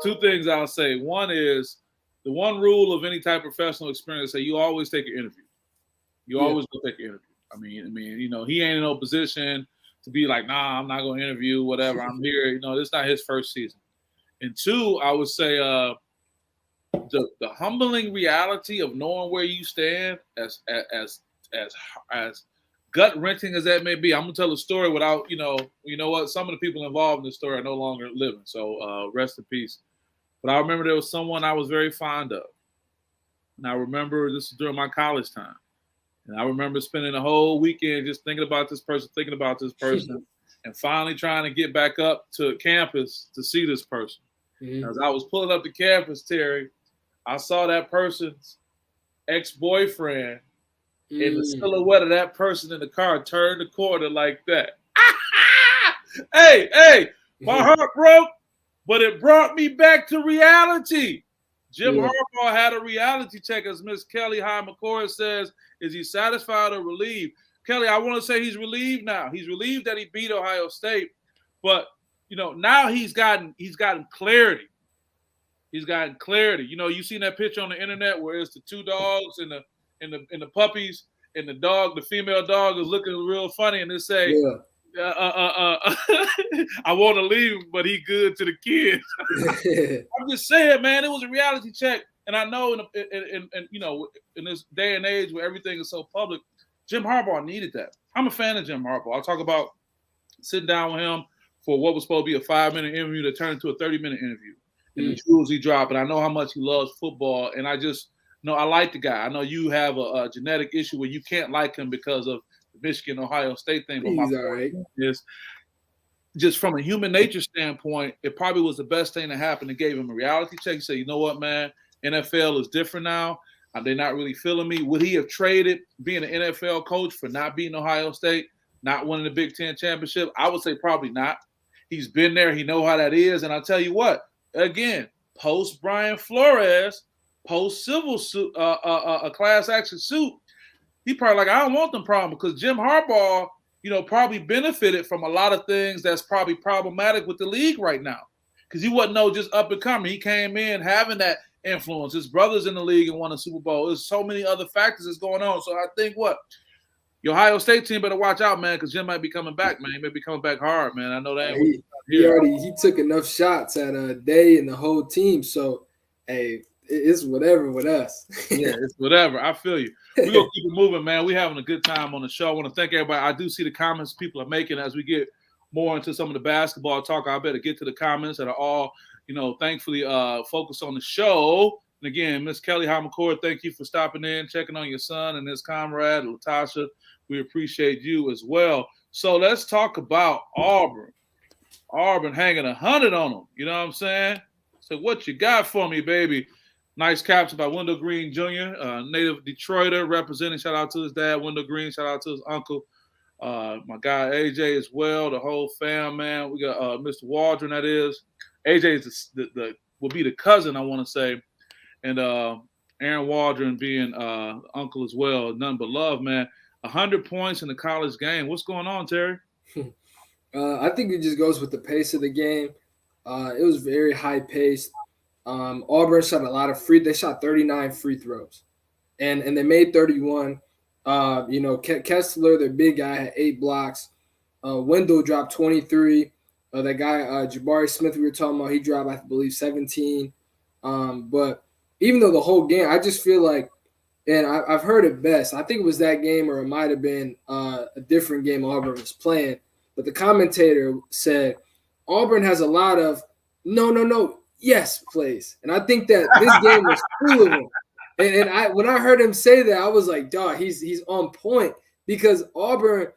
S1: Two things I'll say. One is the one rule of any type of professional experience, say you always take an interview. You always go take an interview. I mean, he ain't in no position to be like, nah, I'm not going to interview, whatever. I'm here. This is not his first season. And two, I would say the humbling reality of knowing where you stand as gut-wrenching as that may be. I'm gonna tell a story without, you know what? Some of the people involved in the story are no longer living, so rest in peace. But I remember there was someone I was very fond of, and I remember this was during my college time, and I remember spending the whole weekend just thinking about this person, and finally trying to get back up to campus to see this person. As I was pulling up to campus, Terry, I saw that person's ex-boyfriend in the silhouette of that person in the car turn the corner like that. Hey, my heart broke, but it brought me back to reality. Jim Harbaugh had a reality check, as Miss Kelly High-McCoy says. Is he satisfied or relieved? Kelly, I want to say he's relieved now. He's relieved that he beat Ohio State, but now he's gotten clarity. He's gotten clarity. You seen that picture on the internet where it's the two dogs and the puppies, and the female dog is looking real funny, and they say, I want to leave him, but he good to the kids. I'm just saying, man, it was a reality check. And I know in this day and age where everything is so public, Jim Harbaugh needed that. I'm a fan of Jim Harbaugh. I'll talk about sitting down with him for what was supposed to be a 5-minute interview that turned into a 30-minute interview. And the jewels he dropped. And I know how much he loves football. And I just know I like the guy. I know you have a genetic issue where you can't like him because of the Michigan-Ohio State thing. But my point is, just from a human nature standpoint, it probably was the best thing that happened. It gave him a reality check. He said, you know what, man? NFL is different now. They're not really feeling me. Would he have traded being an NFL coach for not beating Ohio State, not winning the Big Ten championship? I would say probably not. He's been there. He knows how that is. And I'll tell you what, again, post Brian Flores, post civil suit, a class action suit, he probably like, I don't want them problems, because Jim Harbaugh, probably benefited from a lot of things that's probably problematic with the league right now, because he wasn't just up and coming. He came in having that influence. His brother's in the league and won a Super Bowl. There's so many other factors that's going on. So I think your Ohio State team better watch out, man, because Jim might be coming back, man. He may be coming back hard, man. I know that.
S2: He took enough shots at Day and the whole team. So, hey, it's whatever with us.
S1: Yeah, it's whatever. I feel you. We're going to keep it moving, man. We're having a good time on the show. I want to thank everybody. I do see the comments people are making as we get more into some of the basketball talk. I better get to the comments that are all, thankfully focused on the show. And again, Miss Kelly High-McCoy, thank you for stopping in, checking on your son and his comrade, Latasha. We appreciate you as well. So let's talk about Auburn. Auburn hanging 100 on them. You know what I'm saying? So what you got for me, baby? Nice caption by Wendell Green Jr., native Detroiter, representing. Shout out to his dad, Wendell Green. Shout out to his uncle, my guy AJ as well, the whole fam, man. We got Mr. Waldron, that is. AJ is will be the cousin, I want to say. And Aaron Waldron being uncle as well. Nothing but love, man. 100 points in the college game. What's going on, Terry?
S2: I think it just goes with the pace of the game. It was very high paced. Auburn shot a lot of they shot 39 free throws, and they made 31. Kessler, their big guy, had 8 blocks. Wendell dropped 23. That guy, Jabari Smith, we were talking about, he dropped, I believe, 17. But even though the whole game, I just feel like, and I've heard it best, I think it was that game, or it might have been a different game Auburn was playing, but the commentator said Auburn has a lot of no, yes plays. And I think that this game was full of them. And when I heard him say that, I was like, dog, he's on point, because Auburn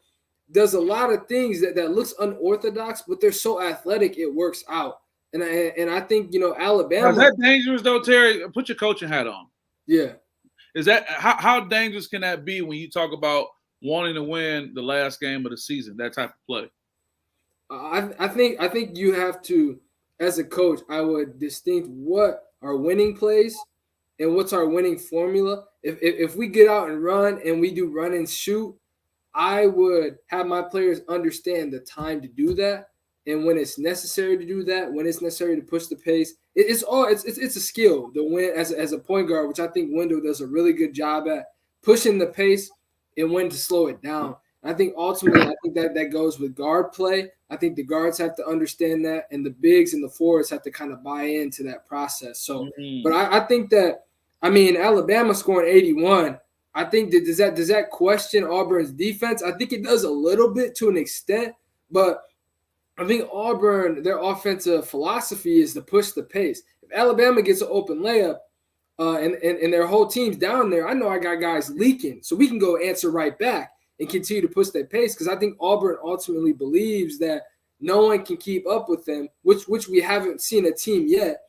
S2: does a lot of things that looks unorthodox, but they're so athletic it works out. And I think Alabama.
S1: Is that dangerous though, Terry? Put your coaching hat on.
S2: Yeah.
S1: Is that how dangerous can that be when you talk about wanting to win the last game of the season? That type of play.
S2: I think you have to, as a coach, I would distinct what are winning plays and what's our winning formula. If we get out and run and we do run and shoot, I would have my players understand the time to do that, and when it's necessary to do that, when it's necessary to push the pace. It's a skill to win as a point guard, which I think Wendell does a really good job at, pushing the pace and when to slow it down. I think ultimately, that goes with guard play. I think the guards have to understand that, and the bigs and the forwards have to kind of buy into that process. So, But I think that, Alabama scoring 81. I think does that question Auburn's defense? I think it does a little bit to an extent, but I think Auburn, their offensive philosophy is to push the pace. If Alabama gets an open layup and their whole team's down there, I know I got guys leaking, so we can go answer right back. and continue to push that pace, because I think Auburn ultimately believes that no one can keep up with them, which we haven't seen a team yet.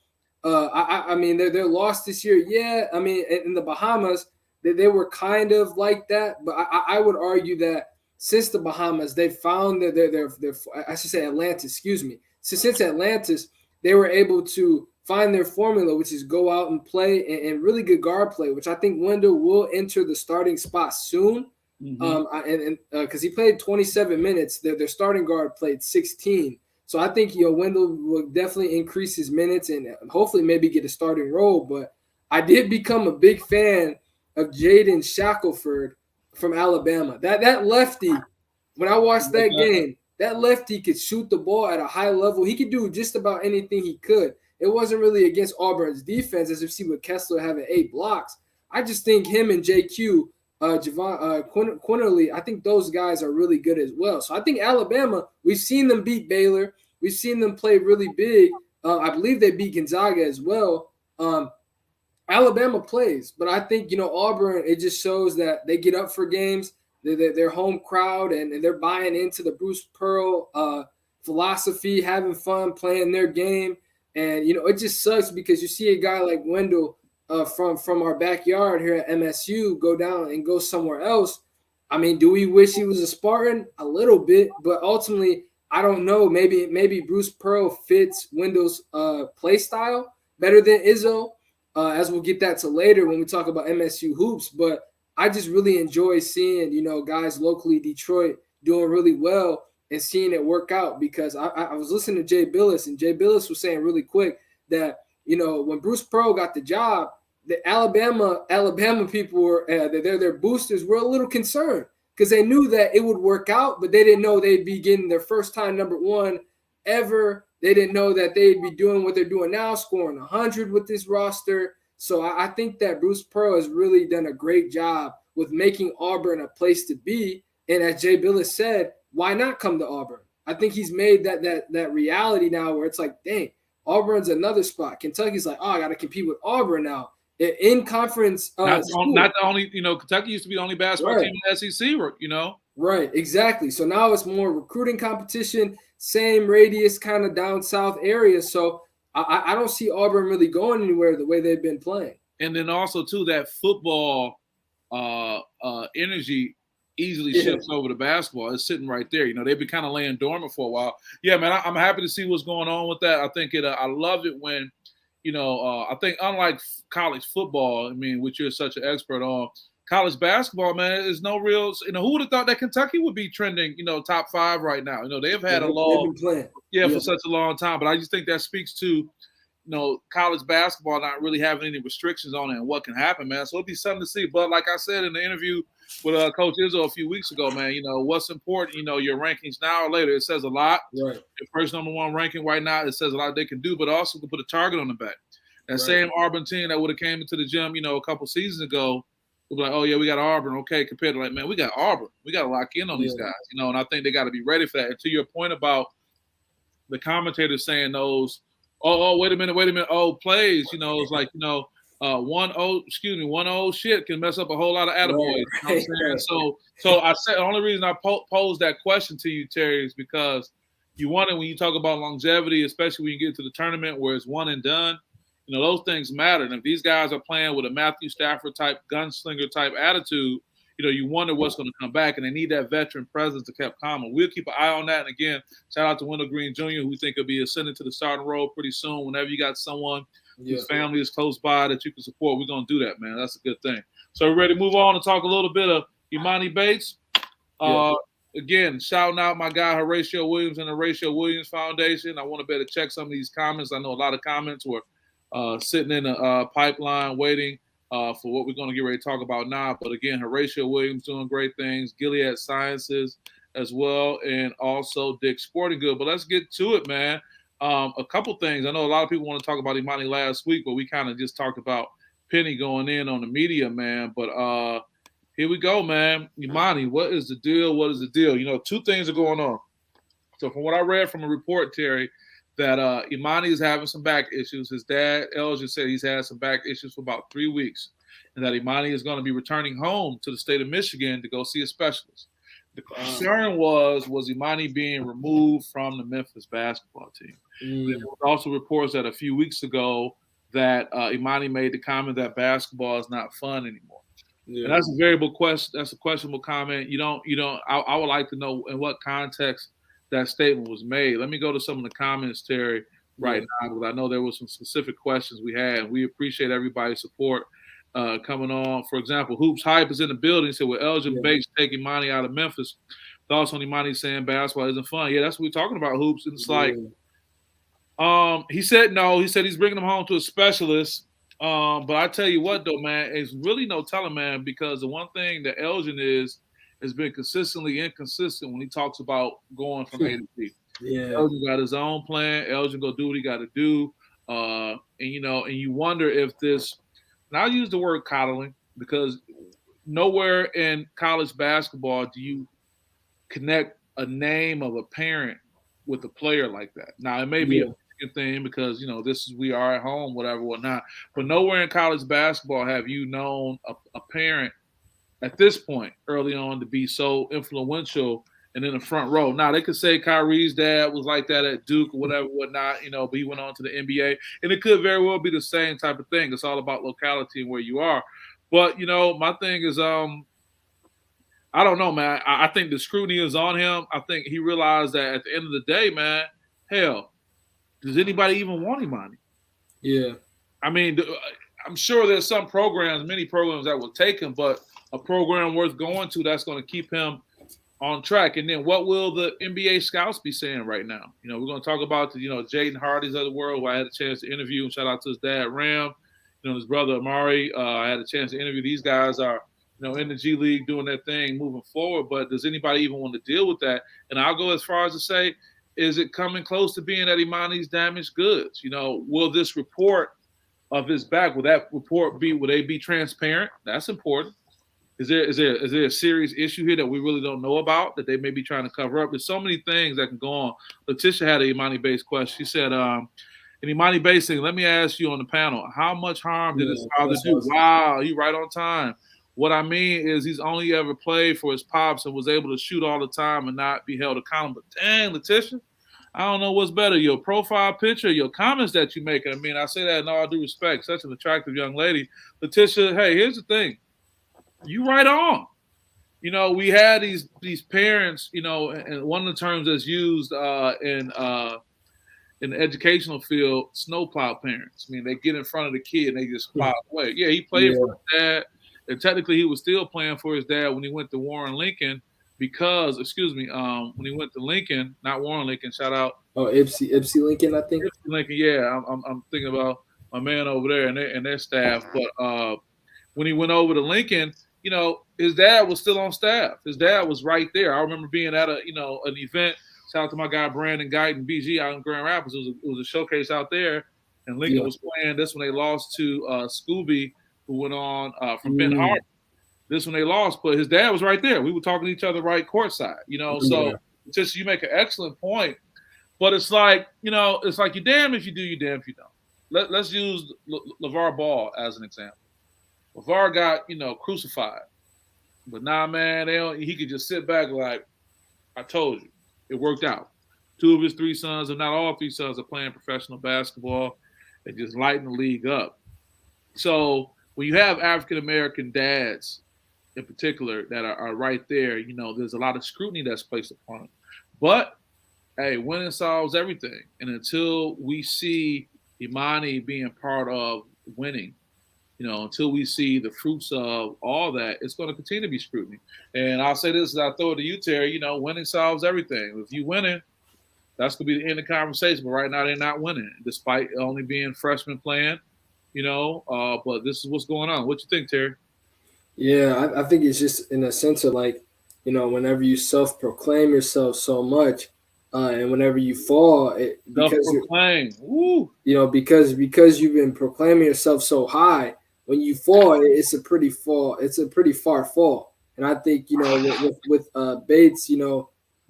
S2: I mean, they're lost this year. Yeah, I mean, in the Bahamas, they were kind of like that, but I would argue that since the Bahamas, they found that they're I should say Atlantis, excuse me. So since Atlantis, they were able to find their formula, which is go out and play and really good guard play, which I think Wendell will enter the starting spot soon. Because he played 27 minutes, their starting guard played 16. So I think Wendell will definitely increase his minutes and hopefully maybe get a starting role. But I did become a big fan of Jaden Shackelford from Alabama. That lefty, when I watched that game, that lefty could shoot the ball at a high level. He could do just about anything he could. It wasn't really against Auburn's defense, as you see with Kessler having 8 blocks. I just think him and JQ, Quinterly, I think those guys are really good as well. So I think Alabama, we've seen them beat Baylor. We've seen them play really big. I believe they beat Gonzaga as well. Alabama plays, but I think, Auburn, it just shows that they get up for games. Their home crowd, and they're buying into the Bruce Pearl philosophy, having fun, playing their game. And, it just sucks because you see a guy like Wendell from our backyard here at MSU go down and go somewhere else. I mean, do we wish he was a Spartan? A little bit, but ultimately, I don't know. Maybe Bruce Pearl fits Wendell's play style better than Izzo, as we'll get that to later when we talk about MSU hoops. But I just really enjoy seeing, guys locally Detroit doing really well and seeing it work out, because I was listening to Jay Billis, and Jay Billis was saying really quick that, when Bruce Pearl got the job, the Alabama people were their boosters were a little concerned because they knew that it would work out, but they didn't know they'd be getting their first time #1 ever. They didn't know that they'd be doing what they're doing now, scoring 100 with this roster. So I think that Bruce Pearl has really done a great job with making Auburn a place to be. And as Jay Billis said, why not come to Auburn? I think he's made that reality now where it's like, dang, Auburn's another spot. Kentucky's like, oh, I got to compete with Auburn now. In conference.
S1: Not the only, Kentucky used to be the only basketball team in the SEC,
S2: Right, exactly. So now it's more recruiting competition, same radius kind of down south area. So I don't see Auburn really going anywhere the way they've been playing.
S1: And then also, too, that football energy easily shifts over to basketball. It's sitting right there. They've been kind of laying dormant for a while. Yeah, man, I'm happy to see what's going on with that. I think I love it when, I think unlike college football, which you're such an expert on, college basketball, man, there's no real, who would have thought that Kentucky would be trending, top 5 right now? They've had for such a long time, but I just think that speaks to, college basketball not really having any restrictions on it and what can happen, man. So it'll be something to see. But like I said in the interview with Coach Izzo a few weeks ago, man, what's important, your rankings now or later, it says a lot.
S2: Right.
S1: Your first #1 ranking right now, it says a lot they can do, but also can put a target on the back. That same Auburn team that would have came into the gym, a couple seasons ago, would be like, oh, yeah, we got Auburn. Okay, compared to man, we got Auburn. We got to lock in on these guys, and I think they got to be ready for that. And to your point about the commentators saying those, wait a minute, plays, it's like, 1 shit can mess up a whole lot of attaboys.
S2: Right.
S1: So I said the only reason I posed that question to you, Terry, is because you want it when you talk about longevity, especially when you get to the tournament where it's one and done. Those things matter. And if these guys are playing with a Matthew Stafford type, gunslinger type attitude, you wonder what's going to come back, and they need that veteran presence to keep calm. We'll keep an eye on that. And again, shout out to Wendell Green Jr., who we think will be ascending to the starting role pretty soon. Whenever you got someone whose family is close by that you can support, we're going to do that, man. That's a good thing. So we're ready to move on and talk a little bit of Imani Bates. Again, shouting out my guy Horatio Williams and the Horatio Williams Foundation. I want to better check some of these comments. I know a lot of comments were sitting in a pipeline waiting for what we're going to get ready to talk about now. But again, Horatio Williams doing great things, Gilead Sciences as well, and also Dick's Sporting Good. But let's get to it, man. A couple things. I know a lot of people want to talk about Imani last week, but we kind of just talked about Penny going in on the media, man. But here we go, man. Imani, what is the deal? What is the deal? Two things are going on. So from what I read from a report, Terry, that Imani is having some back issues. His dad, Elgin, said he's had some back issues for about 3 weeks, and that Imani is going to be returning home to the state of Michigan to go see a specialist. The concern was Imani being removed from the Memphis basketball team. There was also reports that a few weeks ago that Imani made the comment that basketball is not fun anymore. Yeah. And that's a variable question. That's a questionable comment. I would like to know in what context that statement was made. Let me go to some of the comments, Terry, right now, because I know there were some specific questions we had. We appreciate everybody's support coming on. For example, Hoops Hype is in the building. He said, with Elgin Bates taking Imani out of Memphis, thoughts on Imani saying basketball isn't fun? Yeah, that's what we're talking about, Hoops. And it's like, he said no. He said he's bringing him home to a specialist. But I tell you what, though, man, it's really no telling, man, because the one thing that Elgin has been consistently inconsistent when he talks about going from A to B. Yeah. Elgin got his own plan. Elgin go do what he got to do. And you wonder if this, and I'll use the word coddling, because nowhere in college basketball do you connect a name of a parent with a player like that. Now, it may be a thing because, this is, we are at home, whatever, whatnot. But nowhere in college basketball have you known a parent at this point early on to be so influential and in the front row. Now, they could say Kyrie's dad was like that at Duke or whatever, whatnot, but he went on to the NBA. And it could very well be the same type of thing. It's all about locality and where you are. But, my thing is, I don't know, man. I think the scrutiny is on him. I think he realized that at the end of the day, man, hell, does anybody even want Imani? Yeah. I mean, I'm sure there's many programs that will take him, but a program worth going to that's going to keep him on track. And then what will the NBA scouts be saying right now? We're going to talk about the, Jaden Hardy's of the world, who I had a chance to interview, and shout out to his dad, Ram, his brother, Amari. I had a chance to interview. These guys are, in the G League doing their thing moving forward, but does anybody even want to deal with that? And I'll go as far as to say, is it coming close to being at Imani's damaged goods? Will this report of his back, will they be transparent? That's important. Is there a serious issue here that we really don't know about that they may be trying to cover up? There's so many things that can go on. Letitia had an Imani Bates question. She said, and Imani Bates saying, let me ask you on the panel, how much harm did his father do? Wow, you right on time. What I mean is he's only ever played for his pops and was able to shoot all the time and not be held accountable. Dang, Letitia, I don't know what's better, your profile picture, your comments that you make. I mean, I say that in all due respect. Such an attractive young lady. Letitia, hey, here's the thing. You right on. We had these parents, and one of the terms that's used in the educational field, snowplow parents. I mean, they get in front of the kid and they just plow away. Yeah, he played for his dad. And technically, he was still playing for his dad when he went to Warren Lincoln when he went to Lincoln, not Warren Lincoln, shout out.
S2: Oh, Ipsy Lincoln, I think.
S1: Ipsy Lincoln, yeah. I'm thinking about my man over there and their staff. But when he went over to Lincoln, his dad was still on staff. His dad was right there. I remember being at an event. Shout out to my guy Brandon Guyton, BG, out in Grand Rapids. It was a showcase out there, and Lincoln was playing. That's when they lost to Scooby, who went on from Ben Hart. This when they lost, but his dad was right there. We were talking to each other right courtside, So just you make an excellent point, but it's like it's like you're damned if you do, you're damned if you don't. Let's use LeVar Ball as an example. LeVar got crucified, but man, he could just sit back like, I told you, it worked out. 2 of his 3 sons, if not all 3 sons, are playing professional basketball and just lighting the league up. So when you have African-American dads in particular that are right there, there's a lot of scrutiny that's placed upon them. But, hey, winning solves everything. And until we see Imani being part of winning, until we see the fruits of all that, it's going to continue to be scrutiny. And I'll say this as I throw it to you, Terry, winning solves everything. If you winning, that's going to be the end of the conversation. But right now they're not winning, despite only being freshmen playing. But this is what's going on. What you think, Terry?
S2: Yeah, I think it's just in a sense of like, whenever you self-proclaim yourself so much, and whenever you fall, because you've been proclaiming yourself so high, when you fall, it's a pretty far fall. And I think with Bates,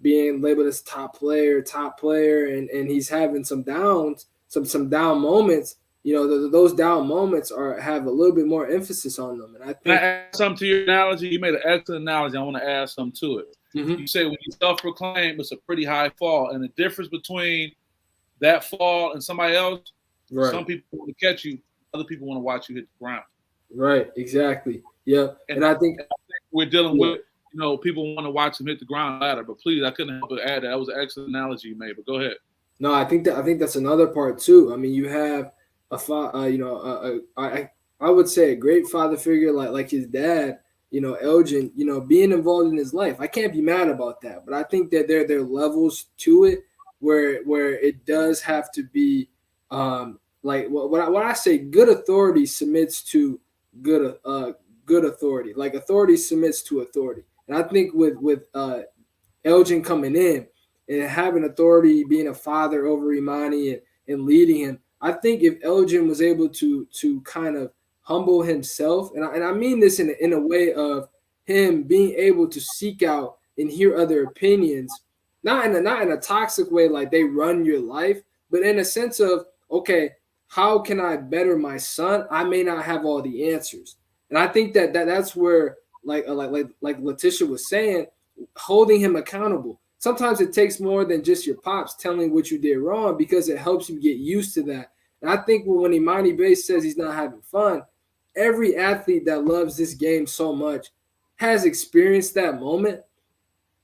S2: being labeled as top player, and he's having some downs, some down moments. those down moments have a little bit more emphasis on them. And I think.
S1: Can I add something to your analogy? You made an excellent analogy. I want to add something to it. You say when you self-proclaim, it's a pretty high fall, and the difference between that fall and somebody else, some people want to catch you, other people want to watch you hit the ground.
S2: Right, exactly. Yeah, and I think
S1: we're dealing with, people want to watch them hit the ground ladder. But please, I couldn't help but add that. That was an excellent analogy you made. But go ahead.
S2: No, I think that's another part too. I mean, you have I would say a great father figure like his dad, Elgin, being involved in his life. I can't be mad about that. But I think that there are levels to it where it does have to be like when I say good authority submits to good authority. Like authority submits to authority. And I think with Elgin coming in and having authority, being a father over Imani and leading him, I think if Elgin was able to kind of humble himself, and I mean this in a way of him being able to seek out and hear other opinions, not in a toxic way like they run your life, but in a sense of, okay, how can I better my son? I may not have all the answers. And I think that's where like Letitia was saying, holding him accountable. Sometimes it takes more than just your pops telling what you did wrong, because it helps you get used to that. And I think when Imani Bates says he's not having fun, every athlete that loves this game so much has experienced that moment,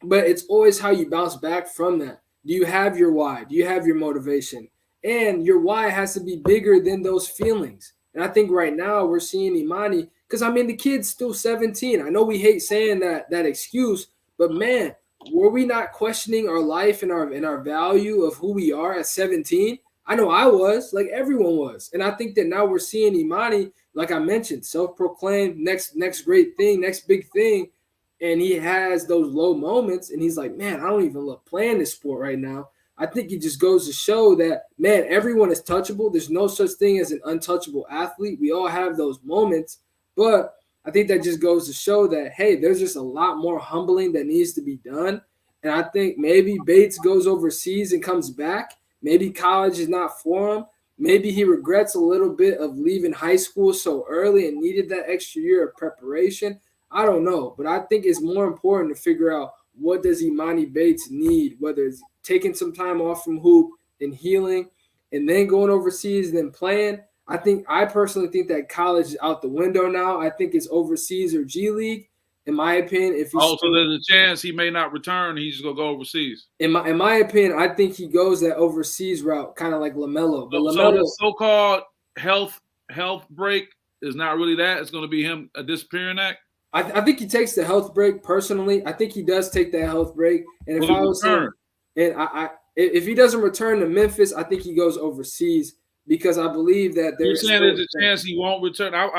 S2: but it's always how you bounce back from that. Do you have your why? Do you have your motivation? And your why has to be bigger than those feelings. And I think right now we're seeing Imani, because I mean the kid's still 17. I know we hate saying that excuse, but man, were we not questioning our life and our value of who we are at 17? I know I was, like everyone was. And I think that now we're seeing Imani, like I mentioned, self-proclaimed next great thing, next big thing. And he has those low moments and he's like, man, I don't even love playing this sport right now. I think it just goes to show that, man, everyone is touchable. There's no such thing as an untouchable athlete. We all have those moments. But I think that just goes to show that, hey, there's just a lot more humbling that needs to be done. And I think maybe Bates goes overseas and comes back. Maybe college is not for him. Maybe he regrets a little bit of leaving high school so early and needed that extra year of preparation. I don't know. But I think it's more important to figure out, what does Imani Bates need, whether it's taking some time off from hoop and healing and then going overseas and then playing. I personally think that college is out the window now. I think it's overseas or G League, in my opinion. If
S1: so there's a chance he may not return. He's just gonna go overseas.
S2: In my opinion, I think he goes that overseas route, kind of like LaMelo. But
S1: so the so-called health break is not really that. It's going to be him a disappearing act.
S2: I think he takes the health break personally. I think he does take that health break. And if I was him, and if he doesn't return to Memphis, I think he goes overseas, because I believe that
S1: there's a chance he won't return. I'm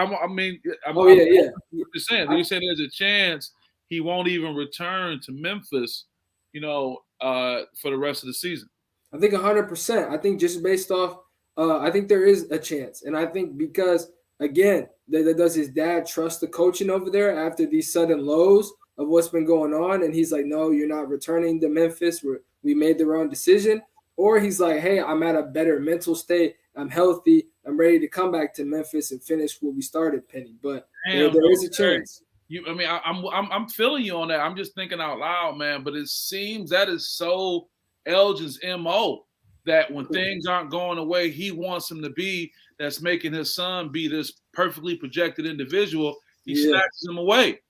S1: just saying. You saying there's a chance he won't even return to Memphis, for the rest of the season.
S2: I think 100%. I think just based off, I think there is a chance, and I think because again, does his dad trust the coaching over there after these sudden lows of what's been going on, and he's like, no, you're not returning to Memphis. We made the wrong decision. Or he's like, hey, I'm at a better mental state. I'm healthy. I'm ready to come back to Memphis and finish what we started, Penny. But there is a chance.
S1: I'm feeling you on that. I'm just thinking out loud, man. But it seems that is so Elgin's MO, that when things aren't going the way he wants them to be, that's making his son be this perfectly projected individual. He snatches him away.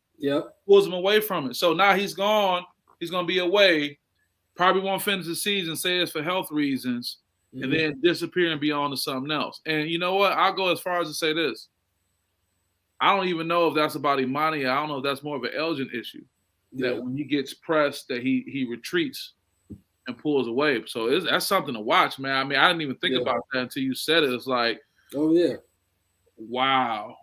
S1: Pulls him away from it. So now he's gone. He's going to be away. Probably won't finish the season, say it's for health reasons, and then disappear and be on to something else. And you know what? I'll go as far as to say this. I don't even know if that's about Imani. I don't know if that's more of an Elgin issue. That when he gets pressed, that he retreats and pulls away. So that's something to watch, man. I mean, I didn't even think about that until you said it. It's like,
S2: oh, yeah.
S1: Wow.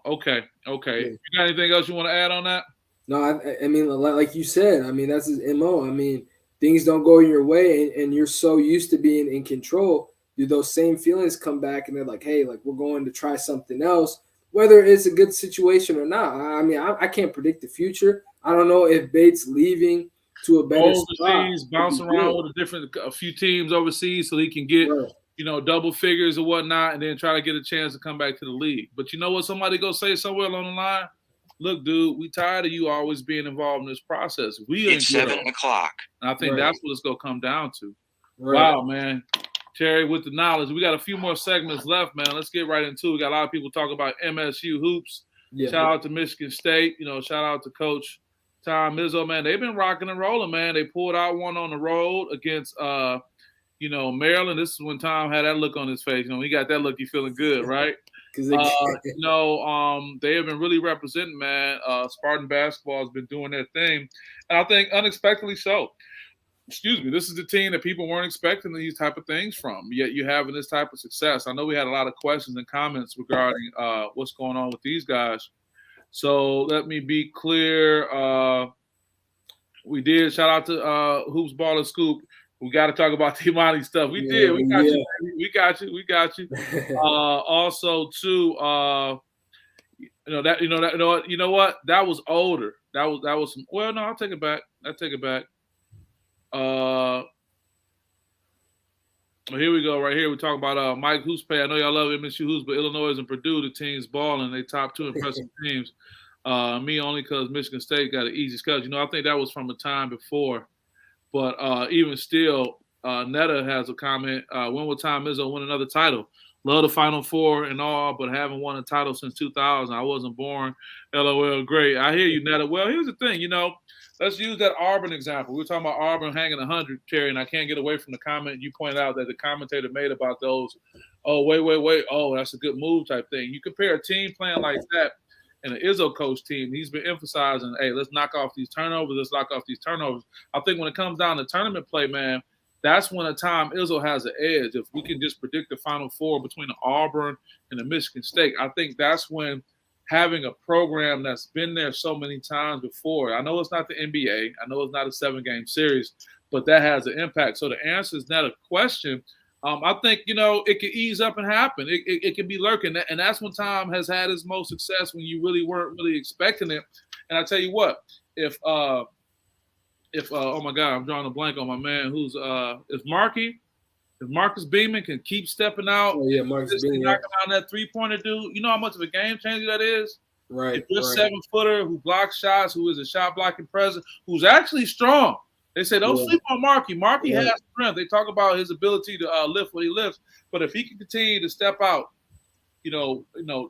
S1: Okay. Yeah. You got anything else you want to add on that?
S2: No, I mean, like you said, I mean, that's his MO. I mean, things don't go your way and you're so used to being in control, do those same feelings come back and they're like, hey, like we're going to try something else, whether it's a good situation or not. I mean, I can't predict the future. I don't know if Bates leaving to a better
S1: overseas, bounce around with a few teams overseas so he can get double figures or whatnot, and then try to get a chance to come back to the league. But you know what? Somebody go say somewhere along the line, look, dude, we tired of you always being involved in this process.
S3: It's 7 o'clock.
S1: And I think that's what it's going to come down to.
S2: Right.
S1: Wow, man. Terry, with the knowledge, we got a few more segments left, man. Let's get right into it. We got a lot of people talking about MSU hoops. Yeah. Shout out to Michigan State. Shout out to Coach Tom Izzo, man. They've been rocking and rolling, man. They pulled out one on the road against Maryland. This is when Tom had that look on his face. He got that look, you feeling good, right? They have been really representing, man. Spartan basketball has been doing their thing, and I think unexpectedly so. Excuse me. This is the team that people weren't expecting these type of things from. Yet you're having this type of success. I know we had a lot of questions and comments regarding what's going on with these guys. So let me be clear. We did shout out to Hoops Ball and Scoop. We got to talk about the Imani stuff. We did. We got you. We got you. We got you. Also, too, you know what? That was older. That was some. Well, no, I'll take it back. Well, here we go. Right here, we talk about Mike Hoospay. I know y'all love MSU Hoops, but Illinois and Purdue, the teams balling. They top 2 impressive teams. Me only because Michigan State got an easy schedule. I think that was from a time before. But even still, Netta has a comment. When will Tom Izzo win another title? Love the Final Four and all, but haven't won a title since 2000. I wasn't born. LOL, great. I hear you, Netta. Well, here's the thing. Let's use that Auburn example. We were talking about Auburn hanging 100, Terry, and I can't get away from the comment you pointed out that the commentator made about those. Oh, wait. Oh, that's a good move type thing. You compare a team playing like that and an Izzo coach team, he's been emphasizing, hey, let's knock off these turnovers. I think when it comes down to tournament play, man, that's when a time Izzo has an edge. If we can just predict the Final Four between the Auburn and the Michigan State, I think that's when having a program that's been there so many times before. I know it's not the NBA. I know it's not a 7-game series, but that has an impact. So the answer is not a question. I think, it could ease up and happen. It can be lurking. And that's when Tom has had his most success, when you really weren't really expecting it. And I tell you what, if oh my God, I'm drawing a blank on my man if Marcus Beeman can keep stepping out,
S2: Marcus Beeman
S1: knocking down that 3-pointer dude, you know how much of a game changer that is?
S2: Right.
S1: If you're a 7-footer who blocks shots, who is a shot blocking presence, who's actually strong. They say don't sleep on Markey. Markey has strength. They talk about his ability to lift what he lifts, but if he can continue to step out,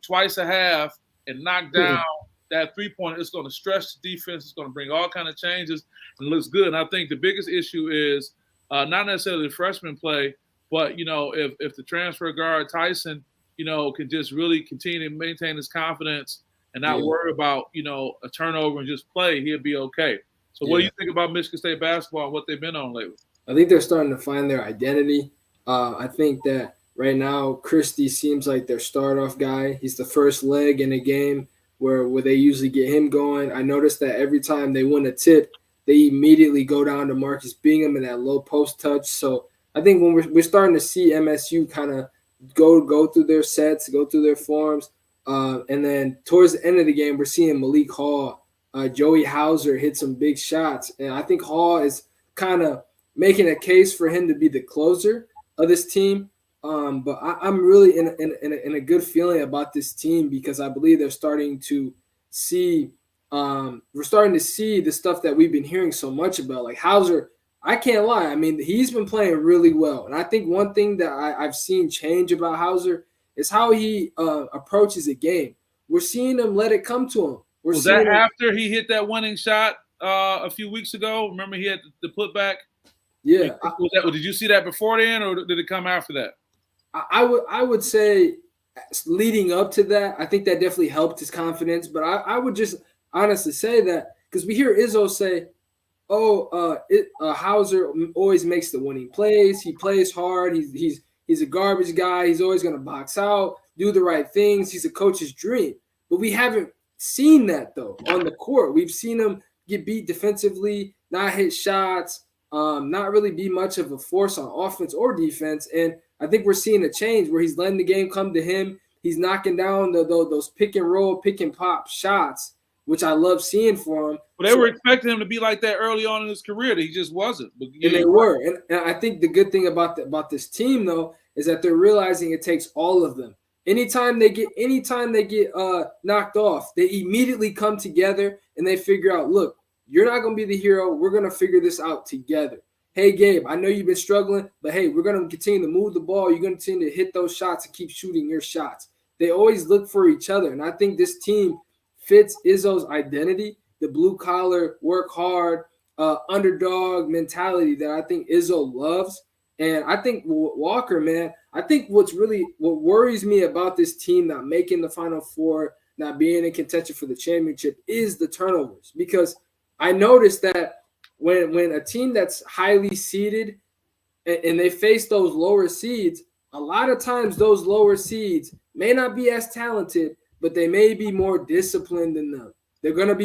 S1: twice a half and knock down that 3-pointer, it's going to stretch the defense. It's going to bring all kind of changes and looks good. And I think the biggest issue is not necessarily the freshman play, but if the transfer guard Tyson, can just really continue to maintain his confidence and not worry about a turnover and just play, he'll be okay. So what do you think about Michigan State basketball and what they've been on lately?
S2: I think they're starting to find their identity. I think that right now Christie seems like their start-off guy. He's the first leg in a game where they usually get him going. I noticed that every time they win a tip, they immediately go down to Marcus Bingham in that low post touch. So I think when we're starting to see MSU kind of go through their sets, go through their forms, and then towards the end of the game, we're seeing Malik Hall, Joey Hauser hit some big shots. And I think Hall is kind of making a case for him to be the closer of this team. But I'm really in a good feeling about this team because I believe they're starting to see we're starting to see the stuff that we've been hearing so much about. Like Hauser, I can't lie. I mean, he's been playing really well. And I think one thing that I've seen change about Hauser is how he approaches a game. We're seeing him let it come to him.
S1: Was that after he hit that winning shot a few weeks ago? Remember he had the putback?
S2: Yeah.
S1: Did you see that before then, or did it come after that?
S2: I would say leading up to that, I think that definitely helped his confidence. But I would just honestly say that because we hear Izzo say, Hauser always makes the winning plays. He plays hard. He's a garbage guy. He's always going to box out, do the right things. He's a coach's dream. But we haven't seen that, though, on the court. We've seen him get beat defensively, not hit shots, not really be much of a force on offense or defense. And I think we're seeing a change where he's letting the game come to him. He's knocking down those pick and roll, pick and pop shots, which I love seeing for him.
S1: Well, they were expecting him to be like that early on in his career. That he just wasn't.
S2: And they were. And I think the good thing about this team, though, is that they're realizing it takes all of them. Anytime they get knocked off, they immediately come together and they figure out, look, you're not going to be the hero. We're going to figure this out together. Hey, Gabe, I know you've been struggling, but hey, we're going to continue to move the ball. You're going to continue to hit those shots and keep shooting your shots. They always look for each other. And I think this team fits Izzo's identity, the blue-collar, work hard, underdog mentality that I think Izzo loves. And I think Walker, man, I think what worries me about this team not making the Final Four, not being in contention for the championship is the turnovers. Because I noticed that when a team that's highly seeded and they face those lower seeds, a lot of times those lower seeds may not be as talented, but they may be more disciplined than them. They're gonna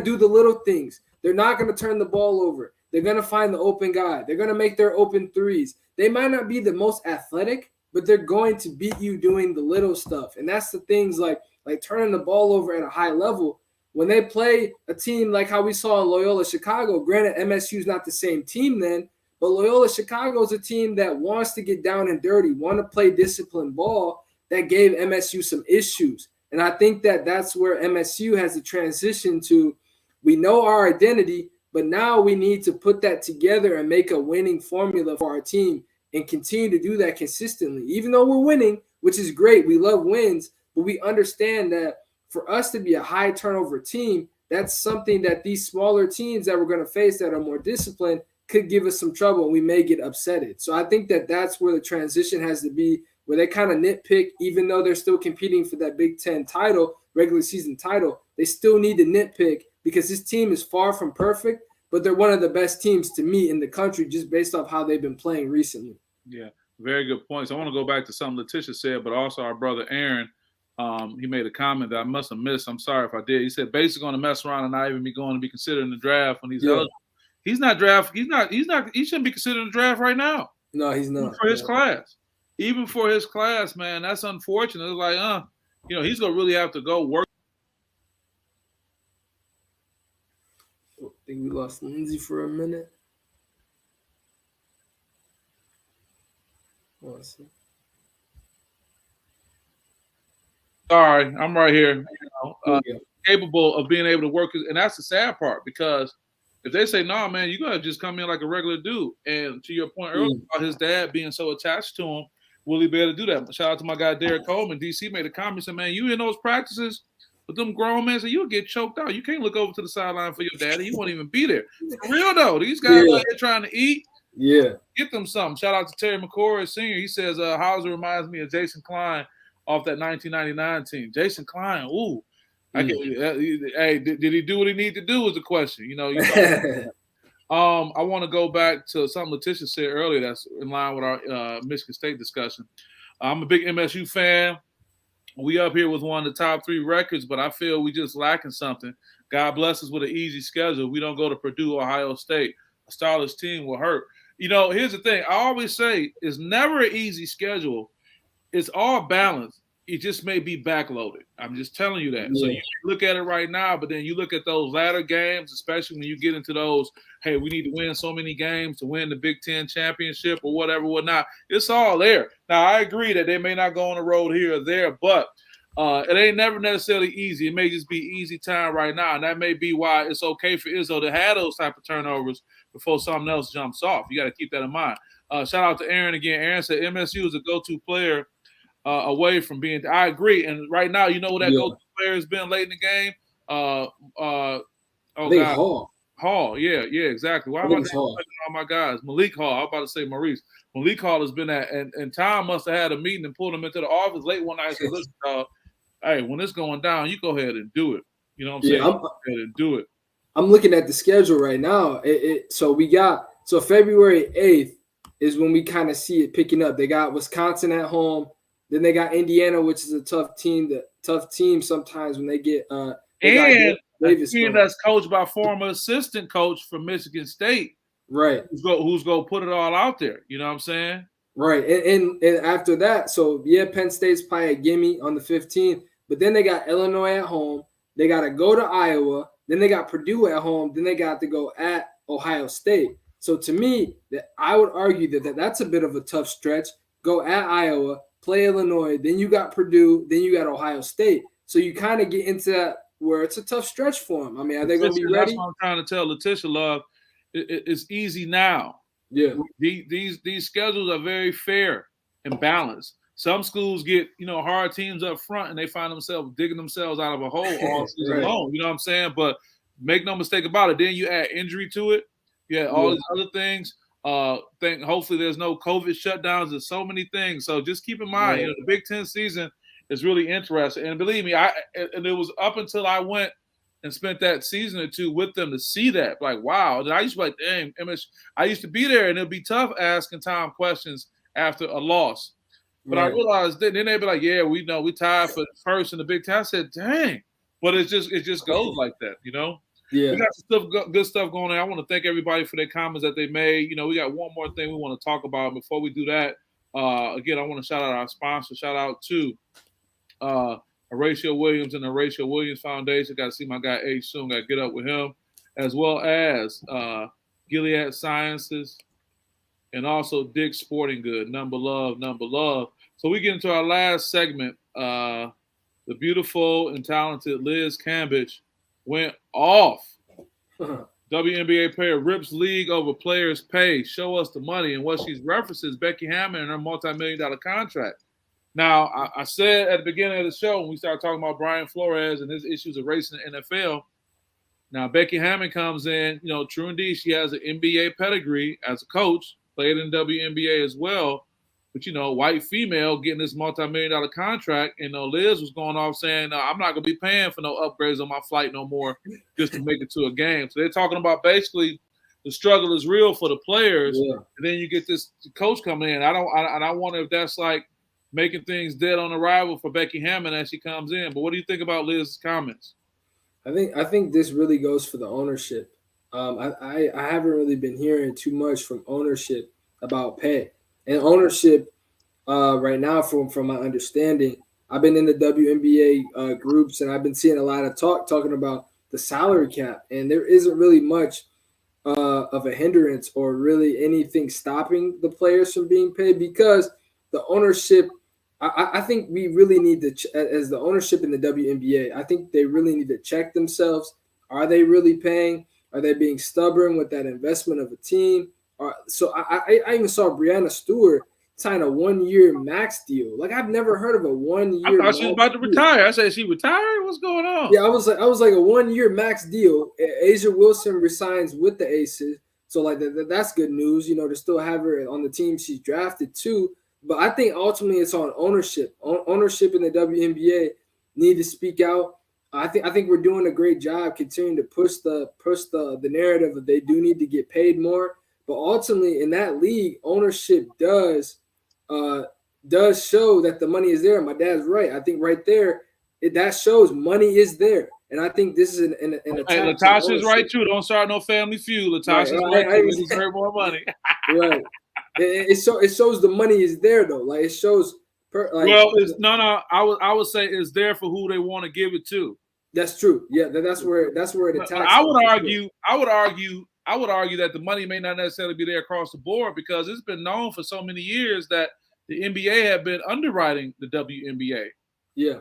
S2: do the little things. They're not gonna turn the ball over. They're gonna find the open guy. They're gonna make their open threes. They might not be the most athletic, but they're going to beat you doing the little stuff. And that's the things like turning the ball over at a high level. When they play a team like how we saw in Loyola Chicago, granted MSU is not the same team then, but Loyola Chicago is a team that wants to get down and dirty, want to play disciplined ball, that gave MSU some issues. And I think that's where MSU has to transition to. We know our identity, but now we need to put that together and make a winning formula for our team and continue to do that consistently. Even though we're winning, which is great, we love wins, but we understand that for us to be a high turnover team, that's something that these smaller teams that we're going to face that are more disciplined could give us some trouble and we may get upsetted. So I think that's where the transition has to be, where they kind of nitpick, even though they're still competing for that Big Ten title, regular season title, they still need to nitpick because this team is far from perfect, but they're one of the best teams to me in the country just based off how they've been playing recently.
S1: Yeah, very good points. I want to go back to something Letitia said, but also our brother Aaron, he made a comment that I must have missed. I'm sorry if I did. He said basically going to mess around and not even be going to be considered in the draft when he's eligible. He's not draft. He shouldn't be considered in the draft right now.
S2: No, he's not.
S1: Even for his class. Even for his class, man, that's unfortunate. It's like, he's going to really have to go work.
S2: I think we lost Lindsay for a minute.
S1: Sorry, I'm right here. Capable of being able to work, and that's the sad part because if they say, "No, man, you gotta just come in like a regular dude," and to your point earlier about his dad being so attached to him, will he be able to do that? Shout out to my guy Derek Coleman. DC made a comment saying, "Man, you in those practices with them grown men, so you'll get choked out. You can't look over to the sideline for your daddy. He won't even be there." For real though, these guys out here trying to eat.
S2: Yeah,
S1: get them something. Shout out to Terry McCoy Sr. He says Hauser reminds me of Jason Klein off that 1999 team. Jason Klein, ooh. Hey, did he do what he needed to do was the question. I want to go back to something Letitia said earlier that's in line with our Michigan State discussion. I'm a big MSU fan. We up here with one of the top 3 records, but I feel we just lacking something. God bless us with an easy schedule. We don't go to Purdue, Ohio State. A starless team will hurt. Here's the thing. I always say it's never an easy schedule. It's all balanced. It just may be backloaded. I'm just telling you that. Yeah. So you look at it right now, but then you look at those latter games, especially when you get into those, hey, we need to win so many games to win the Big Ten championship or whatnot. It's all there. Now, I agree that they may not go on the road here or there, but it ain't never necessarily easy. It may just be easy time right now, and that may be why it's okay for Izzo to have those type of turnovers before something else jumps off. You got to keep that in mind. Shout out to Aaron again. Aaron said MSU is a go-to player away from being. I agree. And right now, you know what that go-to player has been late in the game? Hall. Yeah, exactly. Why am I all my guys? Malik Hall. I was about to say Maurice. Malik Hall has been at, and Tom must have had a meeting and pulled him into the office late one night and said, listen, hey, when it's going down, you go ahead and do it. You know what I'm saying? Go ahead and do it.
S2: I'm looking at the schedule right now. So February 8th is when we kind of see it picking up. They got Wisconsin at home. Then they got Indiana, which is a tough team sometimes when they get and
S1: a team that's coached by former assistant coach from Michigan State.
S2: Right.
S1: Who's going to put it all out there. You know what I'm saying?
S2: Right. And after that, Penn State's probably a gimme on the 15th. But then they got Illinois at home. They got to go to Iowa. Then they got Purdue at home. Then they got to go at Ohio State. So to me, I would argue that that's a bit of a tough stretch. go at Iowa, play Illinois, then you got Purdue, then you got Ohio State. So you kind of get into that where it's a tough stretch for them. I mean, are they going to be ready?
S1: That's what I'm trying to tell Letitia, love. It's easy now.
S2: Yeah.
S1: These schedules are very fair and balanced. Some schools get, hard teams up front and they find themselves digging themselves out of a hole all season long. You know what I'm saying? But make no mistake about it. Then you add injury to it. You add all these other things. Hopefully there's no COVID shutdowns. There's so many things. So just keep in mind, the Big Ten season is really interesting. And believe me, it was up until I went and spent that season or two with them to see that. Like, wow. And I used to be like, dang, I used to be there and it'd be tough asking Tom questions after a loss. But I realized then they'd be like, yeah, we know we tied for first in the Big Ten. I said, dang. But it just goes like that, Yeah. We got some good stuff going on. I want to thank everybody for their comments that they made. We got one more thing we want to talk about. Before we do that, again, I want to shout out our sponsor. Shout out to Horatio Williams and the Horatio Williams Foundation. Got to see my guy H soon. Got to get up with him, as well as Gilead Sciences and also Dick's Sporting Good. Number love, number love. So we get into our last segment. The beautiful and talented Liz Cambage went off. WNBA player rips league over players' pay. Show us the money. And what she's references Becky Hammon and her multi-million-dollar contract. Now, I said at the beginning of the show when we started talking about Brian Flores and his issues of race in the NFL. Now, Becky Hammon comes in, true indeed, she has an NBA pedigree as a coach, played in WNBA as well. But, white female getting this multi-million-dollar contract, and Liz was going off saying, I'm not going to be paying for no upgrades on my flight no more just to make it to a game. So they're talking about basically the struggle is real for the players, and then you get this coach coming in. I wonder if that's like making things dead on arrival for Becky Hammon as she comes in. But what do you think about Liz's comments?
S2: I think this really goes for the ownership. I haven't really been hearing too much from ownership about pay. And ownership right now, from my understanding, I've been in the WNBA groups and I've been seeing a lot of talking about the salary cap. And there isn't really much of a hindrance or really anything stopping the players from being paid because the ownership, I think we really need to, as the ownership in the WNBA, I think they really need to check themselves. Are they really paying? Are they being stubborn with that investment of a team? So I even saw Breanna Stewart sign a 1-year max deal. Like I've never heard of a 1-year.
S1: I thought she was about to retire. I said she retired. What's going on?
S2: Yeah, I was like a 1-year max deal. Asia Wilson resigns with the Aces, so like that's good news. To still have her on the team she's drafted to. But I think ultimately it's on ownership. Ownership in the WNBA need to speak out. I think we're doing a great job continuing to push the narrative that they do need to get paid more. But ultimately, in that league, ownership does show that the money is there. My dad's right. I think right there, that shows money is there. And I think this is an attack.
S1: Hey, Latasha's right, too. Don't start no family feud. Latasha's right. They deserve more money.
S2: Right. It shows the money is there, though. Like, it shows.
S1: I would say it's there for who they want to give it to.
S2: That's true. Yeah, that's where it attacks.
S1: I would argue that the money may not necessarily be there across the board because it's been known for so many years that the NBA have been underwriting the WNBA.
S2: Yeah.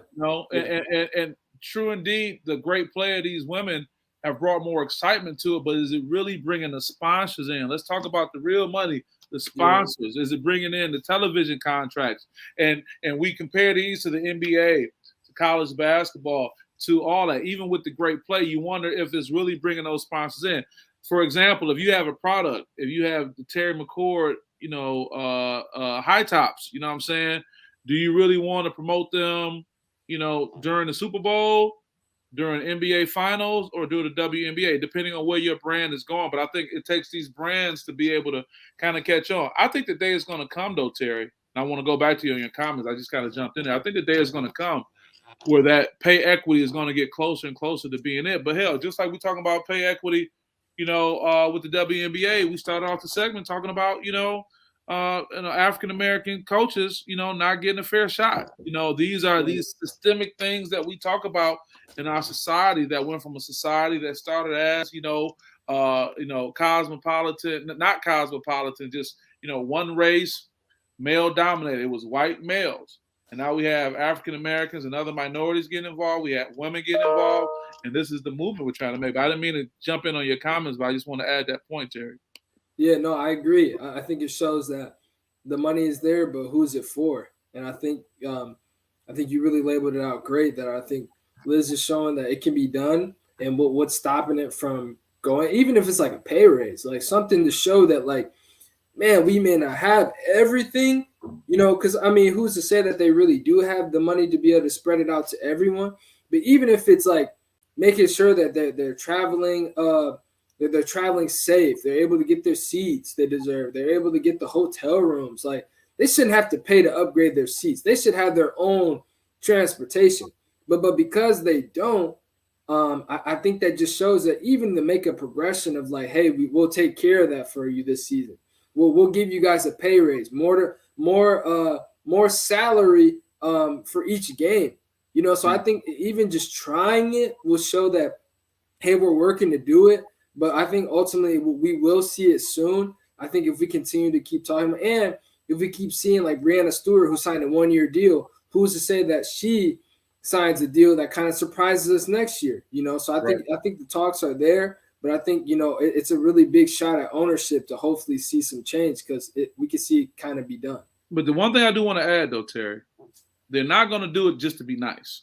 S1: And true indeed, the great play of these women have brought more excitement to it, but is it really bringing the sponsors in? Let's talk about the real money, the sponsors. Yeah. Is it bringing in the television contracts? And we compare these to the NBA, to college basketball, to all that. Even with the great play, you wonder if it's really bringing those sponsors in. For example, if you have a product, if you have the Terry McCord, high tops, you know what I'm saying? Do you really want to promote them, during the Super Bowl, during NBA finals, or during the WNBA, depending on where your brand is going? But I think it takes these brands to be able to kind of catch on. I think the day is going to come, though, Terry. And I want to go back to you in your comments. I just kind of jumped in there. I think the day is going to come where that pay equity is going to get closer and closer to being it. But hell, just like we're talking about pay equity, with the WNBA, we started off the segment talking about, African-American coaches, not getting a fair shot. These are these systemic things that we talk about in our society that went from a society that started as, cosmopolitan, not cosmopolitan, just, one race, male dominated. It was white males. And now we have African Americans and other minorities getting involved. We have women getting involved. And this is the movement we're trying to make. But I didn't mean to jump in on your comments, but I just want to add that point, Terry.
S2: Yeah, no, I agree. I think it shows that the money is there, but who's it for? And I think you really labeled it out great. That I think Liz is showing that it can be done, and what's stopping it from going, even if it's like a pay raise, like something to show that, like, man, we may not have everything, because I mean, who's to say that they really do have the money to be able to spread it out to everyone? But even if it's like making sure that they're traveling, that they're traveling safe, they're able to get their seats they deserve, they're able to get the hotel rooms. Like, they shouldn't have to pay to upgrade their seats. They should have their own transportation. But because they don't, I think that just shows that even to make a progression of like, hey, we'll take care of that for you this season. We'll give you guys a pay raise, more salary for each game. So I think even just trying it will show that, hey, we're working to do it. But I think ultimately we will see it soon. I think if we continue to keep talking, and if we keep seeing like Breanna Stewart, who signed a 1-year deal, who's to say that she signs a deal that kind of surprises us next year? So I think the talks are there. But I think, it's a really big shot at ownership to hopefully see some change, because we can see it kind of be done.
S1: But the one thing I do want to add, though, Terry, they're not going to do it just to be nice.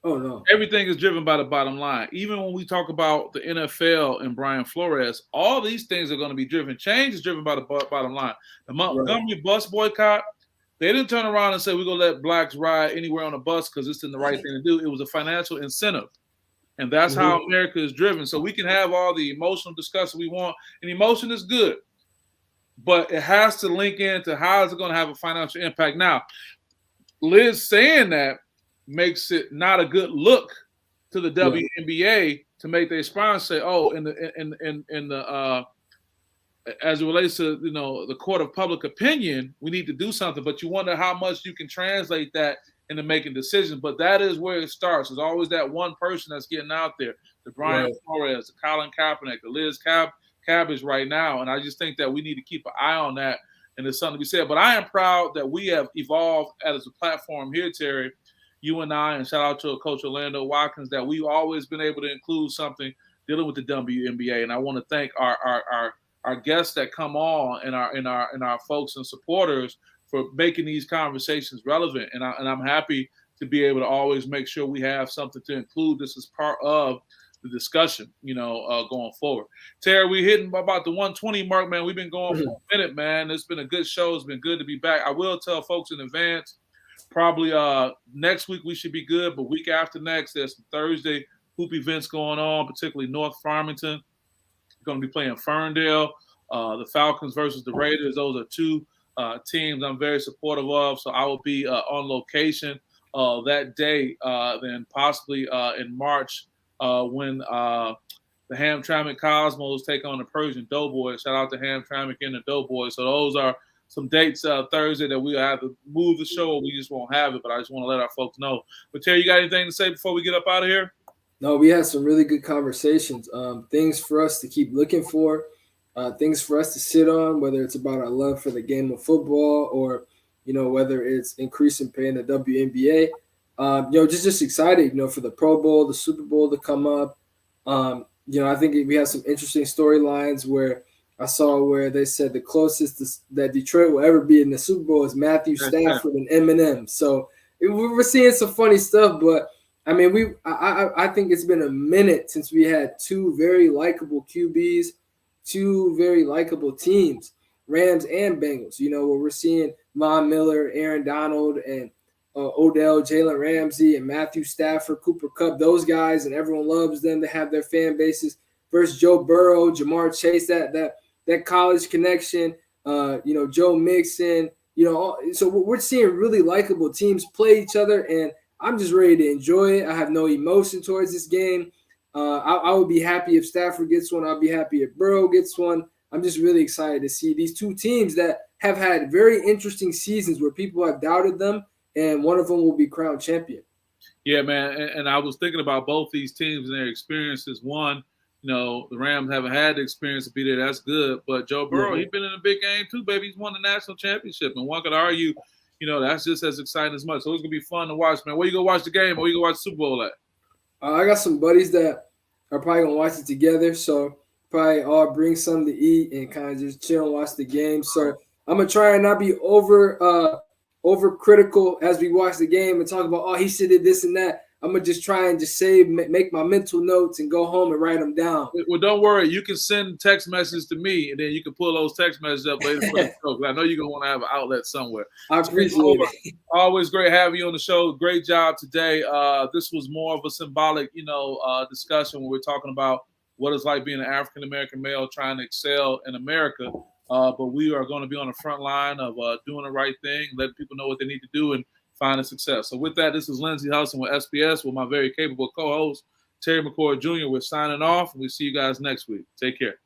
S2: Oh, no.
S1: Everything is driven by the bottom line. Even when we talk about the NFL and Brian Flores, all these things are going to be driven. Change is driven by the bottom line. The Montgomery bus boycott, they didn't turn around and say we're going to let blacks ride anywhere on a bus because it's the right thing to do. It was a financial incentive. And that's how America is driven. So we can have all the emotional discussion we want, and emotion is good, but it has to link into how is it going to have a financial impact. Now, Liz saying that makes it not a good look to the WNBA to make their sponsors say, "Oh, in the as it relates to the court of public opinion, we need to do something." But you wonder how much you can translate that into making decisions. But that is where it starts. There's always that one person that's getting out there, the Brian Flores, the Colin Kaepernick, the Liz Cambage right now. And I just think that we need to keep an eye on that. And there's something to be said. But I am proud that we have evolved as a platform here, Terry, you and I, and shout out to Coach Orlando Watkins, that we've always been able to include something dealing with the WNBA. And I want to thank our guests that come on and our folks and supporters for making these conversations relevant. And I'm happy to be able to always make sure we have something to include this as part of the discussion, going forward. Terry, we're hitting about the 120 mark, man. We've been going for a minute, man. It's been a good show. It's been good to be back. I will tell folks in advance, probably next week we should be good, but week after next, there's some Thursday hoop events going on, particularly North Farmington. We're going to be playing Ferndale, the Falcons versus the Raiders. Those are two teams I'm very supportive of, so I will be on location that day, then possibly in March when the Hamtramck Cosmos take on the Persian Doughboys. Shout out to Hamtramck and the Doughboys. So those are some dates Thursday that we'll have to move the show, or we just won't have it, but I just want to let our folks know. But Terry, you got anything to say before we get up out of here?
S2: No, we had some really good conversations, things for us to keep looking for. Things for us to sit on, whether it's about our love for the game of football or, whether it's increasing pay in the WNBA. Just excited, for the Pro Bowl, the Super Bowl to come up. I think we have some interesting storylines where I saw where they said the closest that Detroit will ever be in the Super Bowl is Matthew Stafford and Eminem. So we're seeing some funny stuff, but I mean, I think it's been a minute since we had two very likable QBs, two very likable teams, Rams and Bengals, where we're seeing Von Miller, Aaron Donald, and Odell, Jalen Ramsey, and Matthew Stafford, Cooper Kupp, those guys, and everyone loves them to have their fan bases. Versus Joe Burrow, Jamar Chase, that college connection, Joe Mixon, so we're seeing really likable teams play each other, and I'm just ready to enjoy it. I have no emotion towards this game. I would be happy if Stafford gets one. I'll be happy if Burrow gets one. I'm just really excited to see these two teams that have had very interesting seasons where people have doubted them, and one of them will be crowned champion.
S1: Yeah, man, and I was thinking about both these teams and their experiences. One, the Rams haven't had the experience to be there. That's good. But Joe Burrow, he's been in a big game too, baby. He's won the national championship. And one could argue, that's just as exciting as much. So it's going to be fun to watch, man. Where you go watch the game or you go watch the Super Bowl at?
S2: I got some buddies that are probably going to watch it together. So probably all bring something to eat and kind of just chill and watch the game. So I'm going to try and not be over critical as we watch the game and talk about, he should have this and that. I'm going to just try and just make my mental notes and go home and write them down.
S1: Well, don't worry. You can send text messages to me, and then you can pull those text messages up later for the show. I know you're going to want to have an outlet somewhere.
S2: I appreciate it.
S1: Always great having you on the show. Great job today. This was more of a symbolic, discussion when we're talking about what it's like being an African-American male trying to excel in America. But we are going to be on the front line of doing the right thing, letting people know what they need to do, and finding success. So with that, this is Lindsey Hudson with SPS with my very capable co-host, Terry McCord Jr. We're signing off, and we'll see you guys next week. Take care.